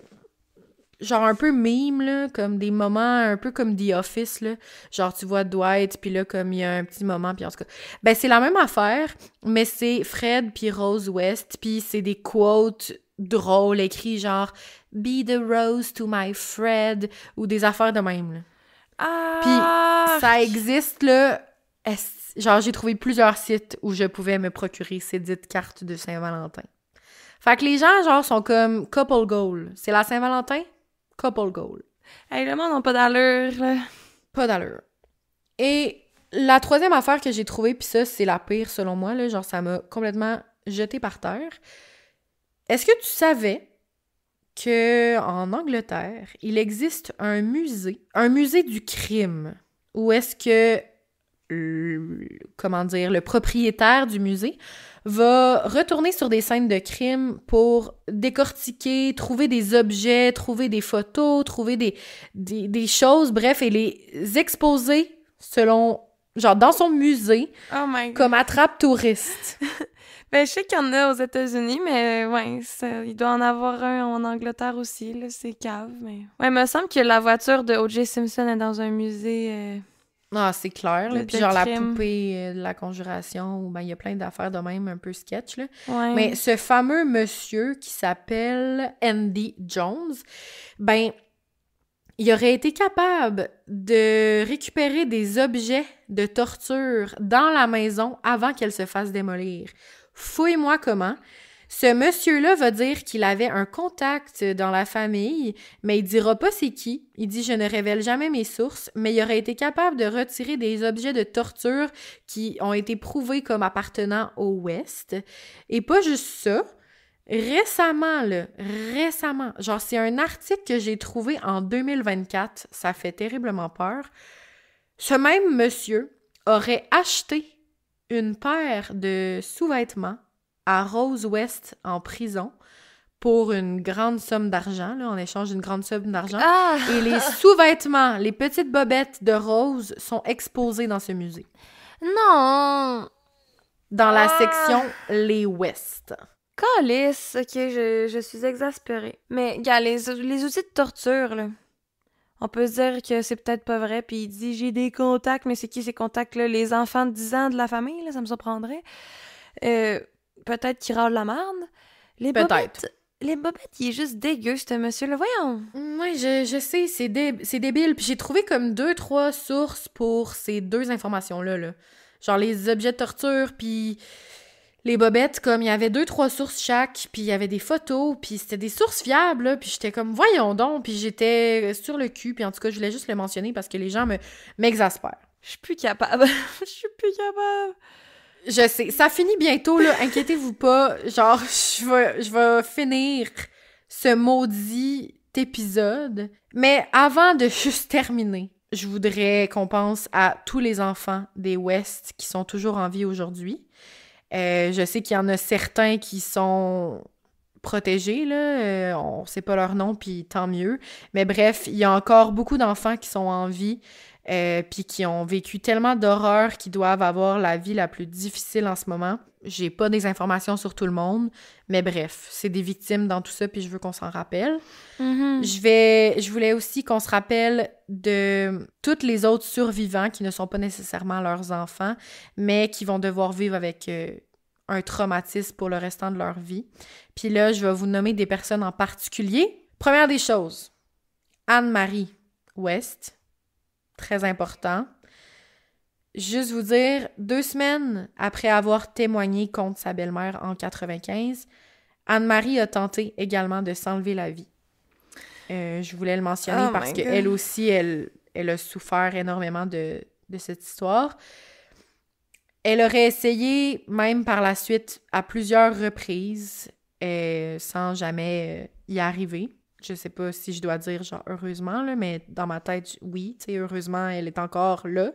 Genre un peu meme, là, comme des moments un peu comme The Office, là. Genre, tu vois Dwight, puis là, comme il y a un petit moment, puis en tout cas... Ben, c'est la même affaire, mais c'est Fred puis Rose West, puis c'est des quotes drôles, écrits genre « Be the rose to my Fred » ou des affaires de même, là. Puis ça existe, là... Genre, j'ai trouvé plusieurs sites où je pouvais me procurer ces dites cartes de Saint-Valentin. Fait que les gens, genre, sont comme couple goal. C'est la Saint-Valentin? Couple goal. Hey, le monde n'a pas d'allure, là. Pas d'allure. Et la troisième affaire que j'ai trouvée, puis ça, c'est la pire selon moi, là, genre, ça m'a complètement jeté par terre. Est-ce que tu savais que en Angleterre, il existe un musée du crime, où est-ce que, le propriétaire du musée va retourner sur des scènes de crime pour décortiquer, trouver des objets, trouver des photos, trouver des choses, bref, et les exposer selon, genre, dans son musée, comme attrape-touriste. Ben, je sais qu'il y en a aux États-Unis, mais ouais, il doit en avoir un en Angleterre aussi, là, c'est cave, mais... Ouais, il me semble que la voiture de O.J. Simpson est dans un musée... Ah, c'est clair, là. Puis genre crime. La poupée de la conjuration, ou ben il y a plein d'affaires de même un peu sketch, là. Ouais. Mais ce fameux monsieur qui s'appelle Andy Jones, ben il aurait été capable de récupérer des objets de torture dans la maison avant qu'elle se fasse démolir. Fouille-moi comment. Ce monsieur-là va dire qu'il avait un contact dans la famille, mais il dira pas c'est qui. Il dit « Je ne révèle jamais mes sources », mais il aurait été capable de retirer des objets de torture qui ont été prouvés comme appartenant au West. Et pas juste ça. Récemment, genre c'est un article que j'ai trouvé en 2024, ça fait terriblement peur. Ce même monsieur aurait acheté une paire de sous-vêtements à Rose West en prison pour une grande somme d'argent, là, en échange d'une grande somme d'argent. Ah! Et les sous-vêtements, les petites bobettes de Rose sont exposées dans ce musée. Non! Dans la section Les West. Calisse! Ok, je suis exaspérée. Mais, gars, les outils de torture, là... On peut se dire que c'est peut-être pas vrai, puis il dit « J'ai des contacts », mais c'est qui ces contacts-là? Les enfants de 10 ans de la famille, là, ça me surprendrait. Peut-être qu'il râle la marde. Les bobettes, il est juste dégueu, ce monsieur-là. Voyons! Oui, je sais, c'est débile. Puis j'ai trouvé comme 2-3 sources pour ces deux informations-là, là. Genre les objets de torture, puis les bobettes, comme il y avait 2-3 sources chaque, puis il y avait des photos, puis c'était des sources fiables, là, puis j'étais comme, voyons donc, puis j'étais sur le cul, puis en tout cas, je voulais juste le mentionner parce que les gens m'exaspèrent. Je suis plus capable. Je suis plus capable. Je sais, ça finit bientôt, là, inquiétez-vous pas, genre, je vais finir ce maudit épisode, mais avant de juste terminer, je voudrais qu'on pense à tous les enfants des West qui sont toujours en vie aujourd'hui. Je sais qu'il y en a certains qui sont protégés, là, on sait pas leur nom, puis tant mieux, mais bref, il y a encore beaucoup d'enfants qui sont en vie, puis qui ont vécu tellement d'horreurs qu'ils doivent avoir la vie la plus difficile en ce moment. J'ai pas des informations sur tout le monde, mais bref, c'est des victimes dans tout ça, puis je veux qu'on s'en rappelle. Mm-hmm. Je voulais aussi qu'on se rappelle de tous les autres survivants qui ne sont pas nécessairement leurs enfants, mais qui vont devoir vivre avec un traumatisme pour le restant de leur vie. Puis là, je vais vous nommer des personnes en particulier. Première des choses, Anne-Marie West. Très important. Juste vous dire, 2 semaines après avoir témoigné contre sa belle-mère en 95, Anne-Marie a tenté également de s'enlever la vie. Je voulais le mentionner parce qu'elle aussi, elle a souffert énormément de cette histoire. Elle aurait essayé, même par la suite, à plusieurs reprises, sans jamais y arriver. Je sais pas si je dois dire genre heureusement, là, mais dans ma tête, oui, tu sais, heureusement, elle est encore là.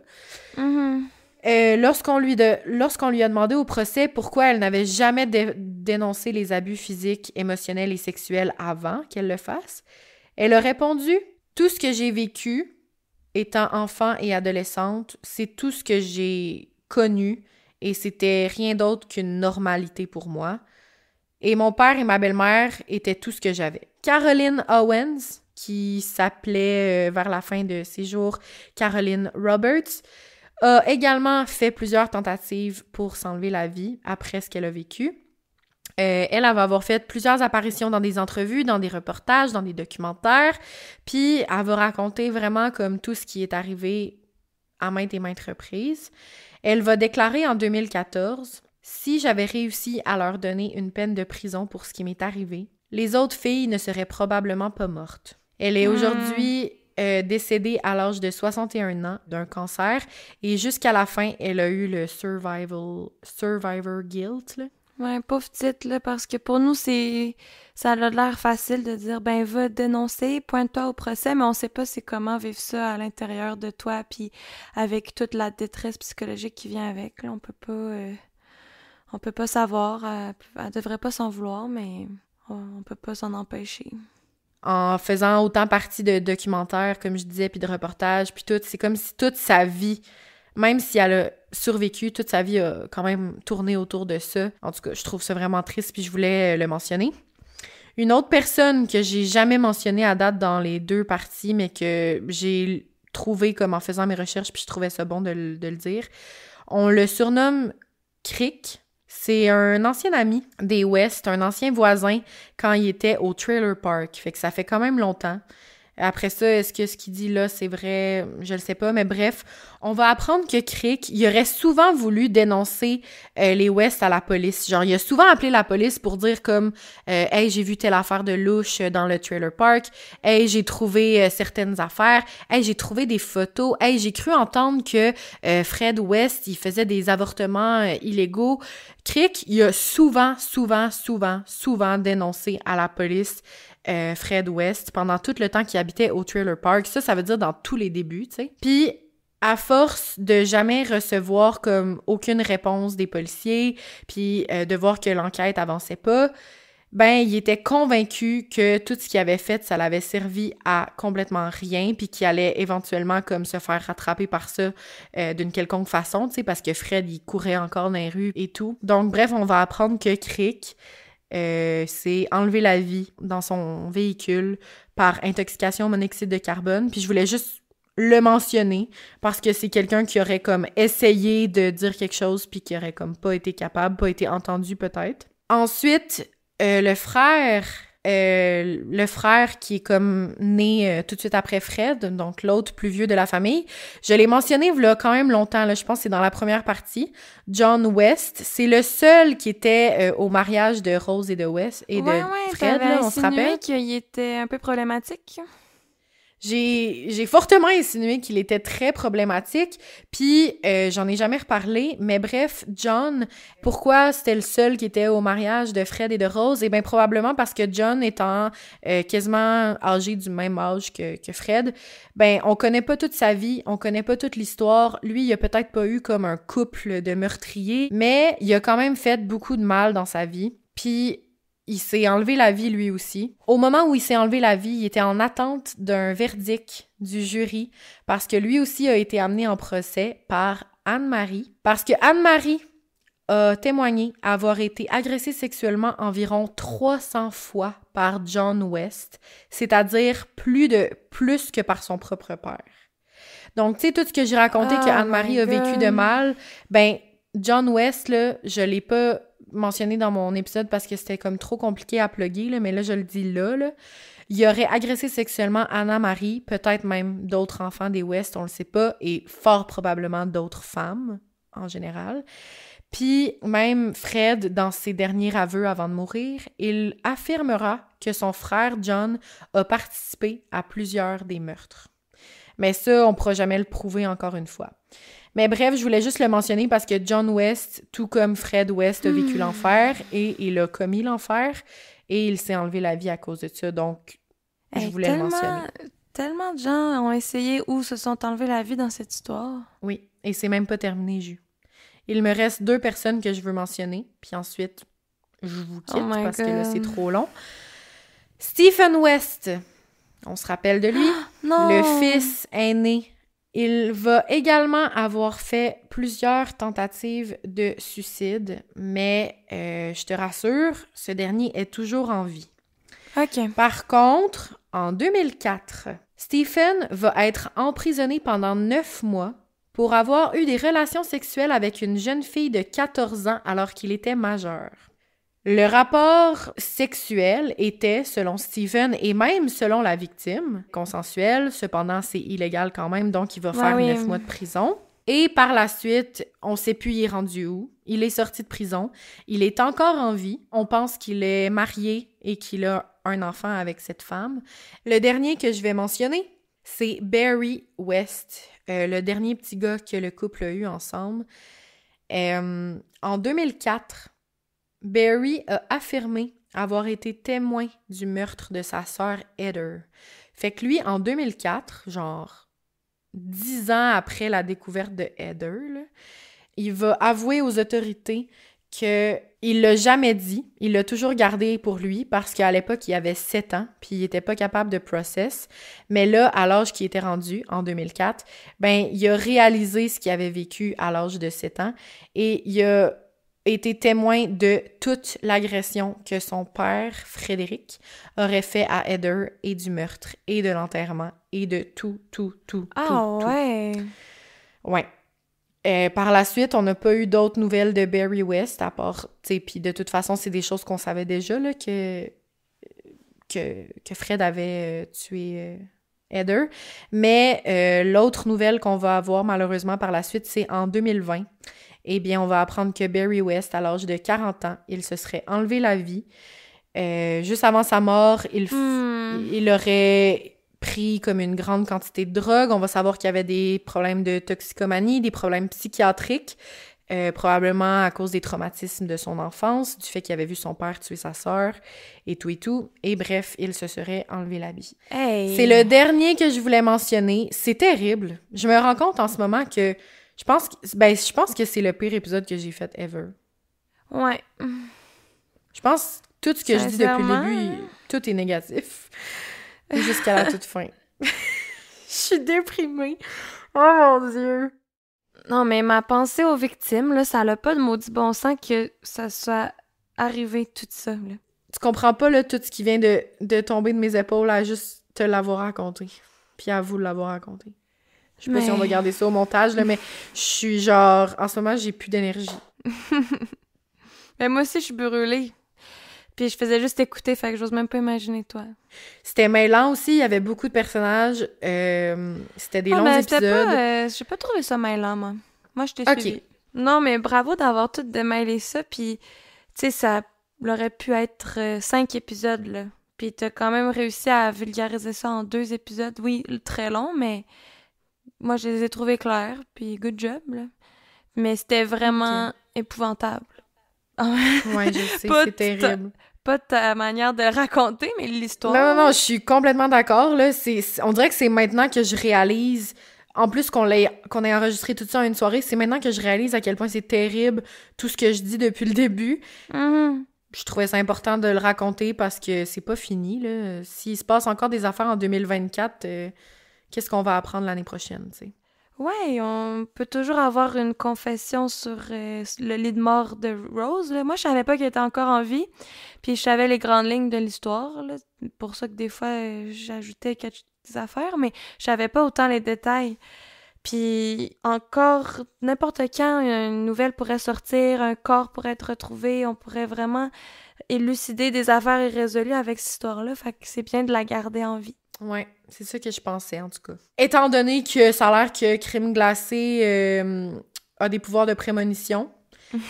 Mm-hmm. Lorsqu'on lui a demandé au procès pourquoi elle n'avait jamais dénoncé les abus physiques, émotionnels et sexuels avant qu'elle le fasse, elle a répondu Tout ce que j'ai vécu étant enfant et adolescente, c'est tout ce que j'ai connu et c'était rien d'autre qu'une normalité pour moi. Et mon père et ma belle-mère étaient tout ce que j'avais. Caroline Owens, qui s'appelait vers la fin de ses jours Caroline Roberts, a également fait plusieurs tentatives pour s'enlever la vie après ce qu'elle a vécu. Elle va avoir fait plusieurs apparitions dans des entrevues, dans des reportages, dans des documentaires, puis elle va raconter vraiment comme tout ce qui est arrivé à maintes et maintes reprises. Elle va déclarer en 2014 « Si j'avais réussi à leur donner une peine de prison pour ce qui m'est arrivé, les autres filles ne seraient probablement pas mortes. » Elle est aujourd'hui décédée à l'âge de 61 ans d'un cancer et jusqu'à la fin, elle a eu le survivor guilt, là. Ouais, pauvre petite, là, parce que pour nous, ça a l'air facile de dire, ben, va dénoncer, pointe-toi au procès, mais on sait pas c'est comment vivre ça à l'intérieur de toi, puis avec toute la détresse psychologique qui vient avec, là, on peut pas savoir, elle devrait pas s'en vouloir, mais on peut pas s'en empêcher. En faisant autant partie de documentaires, comme je disais, puis de reportages, puis tout, c'est comme si toute sa vie, même si elle a survécu, toute sa vie a quand même tourné autour de ça. En tout cas, je trouve ça vraiment triste, puis je voulais le mentionner. Une autre personne que j'ai jamais mentionnée à date dans les deux parties, mais que j'ai trouvé comme en faisant mes recherches, puis je trouvais ça bon de le dire, on le surnomme Crick. C'est un ancien ami des West, un ancien voisin quand il était au trailer park. Fait que ça fait quand même longtemps. Après ça, est-ce que ce qu'il dit là, c'est vrai? Je le sais pas, mais bref, on va apprendre que Crick, il aurait souvent voulu dénoncer les West à la police. Genre, il a souvent appelé la police pour dire comme « Hey, j'ai vu telle affaire de louche dans le trailer park. Hey, j'ai trouvé certaines affaires. Hey, j'ai trouvé des photos. Hey, j'ai cru entendre que Fred West, il faisait des avortements illégaux. » Crick, il a souvent dénoncé à la police Fred West pendant tout le temps qu'il habitait au trailer park. Ça veut dire dans tous les débuts, tu sais. Puis, à force de jamais recevoir comme aucune réponse des policiers, puis de voir que l'enquête avançait pas, ben, il était convaincu que tout ce qu'il avait fait, ça l'avait servi à complètement rien, puis qu'il allait éventuellement comme se faire rattraper par ça d'une quelconque façon, tu sais, parce que Fred, il courait encore dans les rues et tout. Donc, bref, on va apprendre que Crick s'est enlevé la vie dans son véhicule par intoxication au monoxyde de carbone. Puis je voulais juste le mentionner parce que c'est quelqu'un qui aurait comme essayé de dire quelque chose puis qui aurait comme pas été capable, pas été entendu peut-être. Ensuite, le frère qui est comme né tout de suite après Fred, donc l'autre plus vieux de la famille, je l'ai mentionné là quand même longtemps, là, je pense que c'est dans la première partie, John West, c'est le seul qui était au mariage de Rose et de West et de Fred, là, on se rappelle qu'il était un peu problématique. J'ai fortement insinué qu'il était très problématique, puis j'en ai jamais reparlé, mais bref, John, pourquoi c'était le seul qui était au mariage de Fred et de Rose? Eh bien, probablement parce que John étant quasiment âgé du même âge que Fred, ben on connaît pas toute sa vie, on connaît pas toute l'histoire. Lui, il a peut-être pas eu comme un couple de meurtriers, mais il a quand même fait beaucoup de mal dans sa vie, puis il s'est enlevé la vie lui aussi. Au moment où il s'est enlevé la vie, il était en attente d'un verdict du jury parce que lui aussi a été amené en procès par Anne-Marie. Parce que Anne-Marie a témoigné avoir été agressée sexuellement environ 300 fois par John West, c'est-à-dire plus que par son propre père. Donc, tu sais, tout ce que j'ai raconté que Anne-Marie a vécu de mal, ben, John West, là, je l'ai pas mentionné dans mon épisode parce que c'était comme trop compliqué à plugger, là, mais là, je le dis là. Il aurait agressé sexuellement Anna-Marie, peut-être même d'autres enfants des West, on le sait pas, et fort probablement d'autres femmes, en général. Puis même Fred, dans ses derniers aveux avant de mourir, il affirmera que son frère John a participé à plusieurs des meurtres. Mais ça, on ne pourra jamais le prouver encore une fois. Mais bref, je voulais juste le mentionner parce que John West, tout comme Fred West, a vécu l'enfer et il a commis l'enfer et il s'est enlevé la vie à cause de ça. Donc, je voulais le mentionner. Tellement de gens ont essayé ou se sont enlevés la vie dans cette histoire. Oui, et c'est même pas terminé, Jus. Il me reste 2 personnes que je veux mentionner, puis ensuite, je vous quitte parce que là, c'est trop long. Stephen West. On se rappelle de lui. Non! Le fils aîné. Il va également avoir fait plusieurs tentatives de suicide, mais je te rassure, ce dernier est toujours en vie. OK. Par contre, en 2004, Stephen va être emprisonné pendant 9 mois pour avoir eu des relations sexuelles avec une jeune fille de 14 ans alors qu'il était majeur. Le rapport sexuel était, selon Stephen et même selon la victime, consensuel. Cependant, c'est illégal quand même, donc il va faire 9 mois de prison. Et par la suite, on ne sait plus il est rendu où. Il est sorti de prison. Il est encore en vie. On pense qu'il est marié et qu'il a un enfant avec cette femme. Le dernier que je vais mentionner, c'est Barry West, le dernier petit gars que le couple a eu ensemble. En 2004, Barry a affirmé avoir été témoin du meurtre de sa sœur Heather. Fait que lui, en 2004, genre 10 ans après la découverte de Heather, là, il va avouer aux autorités qu'il l'a jamais dit, il l'a toujours gardé pour lui parce qu'à l'époque, il avait 7 ans, puis il était pas capable de process. Mais là, à l'âge qu'il était rendu, en 2004, ben, il a réalisé ce qu'il avait vécu à l'âge de 7 ans et il a été témoin de toute l'agression que son père, Frédéric, aurait fait à Heather et du meurtre et de l'enterrement et de tout. Ouais! Ouais. Par la suite, on n'a pas eu d'autres nouvelles de Barry West, à part, tu sais, puis de toute façon, c'est des choses qu'on savait déjà, là, que Fred avait tué Heather. Mais l'autre nouvelle qu'on va avoir, malheureusement, par la suite, c'est en 2020. Eh bien, on va apprendre que Barry West, à l'âge de 40 ans, il se serait enlevé la vie. Juste avant sa mort, il aurait pris comme une grande quantité de drogue. On va savoir qu'il y avait des problèmes de toxicomanie, des problèmes psychiatriques, probablement à cause des traumatismes de son enfance, du fait qu'il avait vu son père tuer sa sœur et tout. Et bref, il se serait enlevé la vie. Hey. C'est le dernier que je voulais mentionner. C'est terrible. Je me rends compte en ce moment que je pense que c'est le pire épisode que j'ai fait ever. Ouais. Je pense que tout ce que je dis depuis le début, tout est négatif. Jusqu'à la toute fin. Je suis déprimée. Oh mon Dieu. Non, mais ma pensée aux victimes, là, ça n'a pas de maudit bon sens que ça soit arrivé tout ça, là. Tu comprends pas, là, tout ce qui vient de tomber de mes épaules à juste te l'avoir raconté. Puis à vous de l'avoir raconté. Je sais pas si on va garder ça au montage, là, mais je suis genre... En ce moment, j'ai plus d'énergie. Mais moi aussi, je suis brûlée. Puis je faisais juste écouter, fait que j'ose même pas imaginer toi. C'était mêlant aussi, il y avait beaucoup de personnages. C'était des longs épisodes. J'ai pas trouvé ça mêlant, moi. Moi, je t'ai suivi. Non, mais bravo d'avoir tout démêlé ça, puis tu sais, ça aurait pu être 5 épisodes, là. Puis t'as quand même réussi à vulgariser ça en 2 épisodes. Oui, très long, mais... Moi, je les ai trouvés clairs, puis good job, là. Mais c'était vraiment épouvantable. Ouais, je sais, c'est terrible. Pas ta manière de raconter, mais l'histoire. Non, je suis complètement d'accord, là. On dirait que c'est maintenant que je réalise, en plus qu'on ait enregistré tout ça en une soirée, c'est maintenant que je réalise à quel point c'est terrible tout ce que je dis depuis le début. Mm-hmm. Je trouvais ça important de le raconter parce que c'est pas fini, là. S'il se passe encore des affaires en 2024... qu'est-ce qu'on va apprendre l'année prochaine, tu sais? Ouais, on peut toujours avoir une confession sur le lit de mort de Rose. Là. Moi, je savais pas qu'elle était encore en vie, puis je savais les grandes lignes de l'histoire. Là. C'est pour ça que des fois, j'ajoutais quelques affaires, mais je savais pas autant les détails. Puis encore, n'importe quand, une nouvelle pourrait sortir, un corps pourrait être retrouvé, on pourrait vraiment élucider des affaires irrésolues avec cette histoire-là, fait que c'est bien de la garder en vie. Ouais, c'est ça que je pensais, en tout cas. Étant donné que ça a l'air que Crime Glacé a des pouvoirs de prémonition,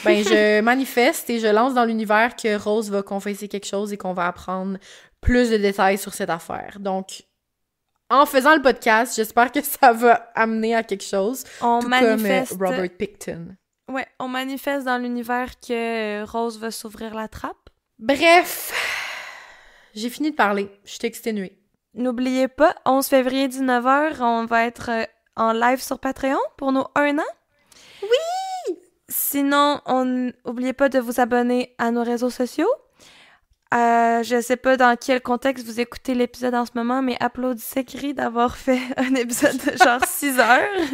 ben je manifeste et je lance dans l'univers que Rose va confesser quelque chose et qu'on va apprendre plus de détails sur cette affaire. Donc, en faisant le podcast, j'espère que ça va amener à quelque chose. On tout manifeste... comme Robert Picton. Ouais, on manifeste dans l'univers que Rose va s'ouvrir la trappe. Bref, j'ai fini de parler. Je suis exténuée. N'oubliez pas, 11 février 19h, on va être en live sur Patreon pour nos 1 an. Oui! Sinon, n'oubliez pas de vous abonner à nos réseaux sociaux. Je sais pas dans quel contexte vous écoutez l'épisode en ce moment, mais applaudissez Cri d'avoir fait un épisode de genre 6 heures.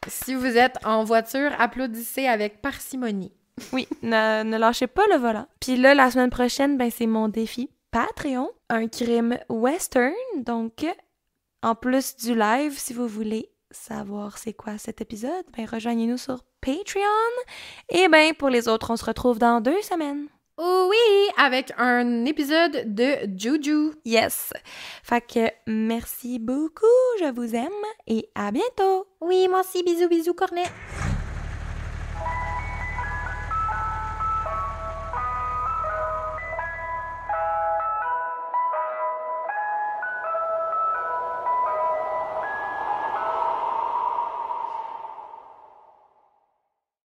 Si vous êtes en voiture, applaudissez avec parcimonie. Oui, ne lâchez pas le volant. Puis là, la semaine prochaine, ben c'est mon défi Patreon, un crime western. Donc, en plus du live, si vous voulez savoir c'est quoi cet épisode, ben rejoignez-nous sur Patreon. Et ben pour les autres, on se retrouve dans 2 semaines. Oui, avec un épisode de Juju. Yes. Fait que merci beaucoup, je vous aime et à bientôt. Oui, moi aussi, bisous, bisous, cornet.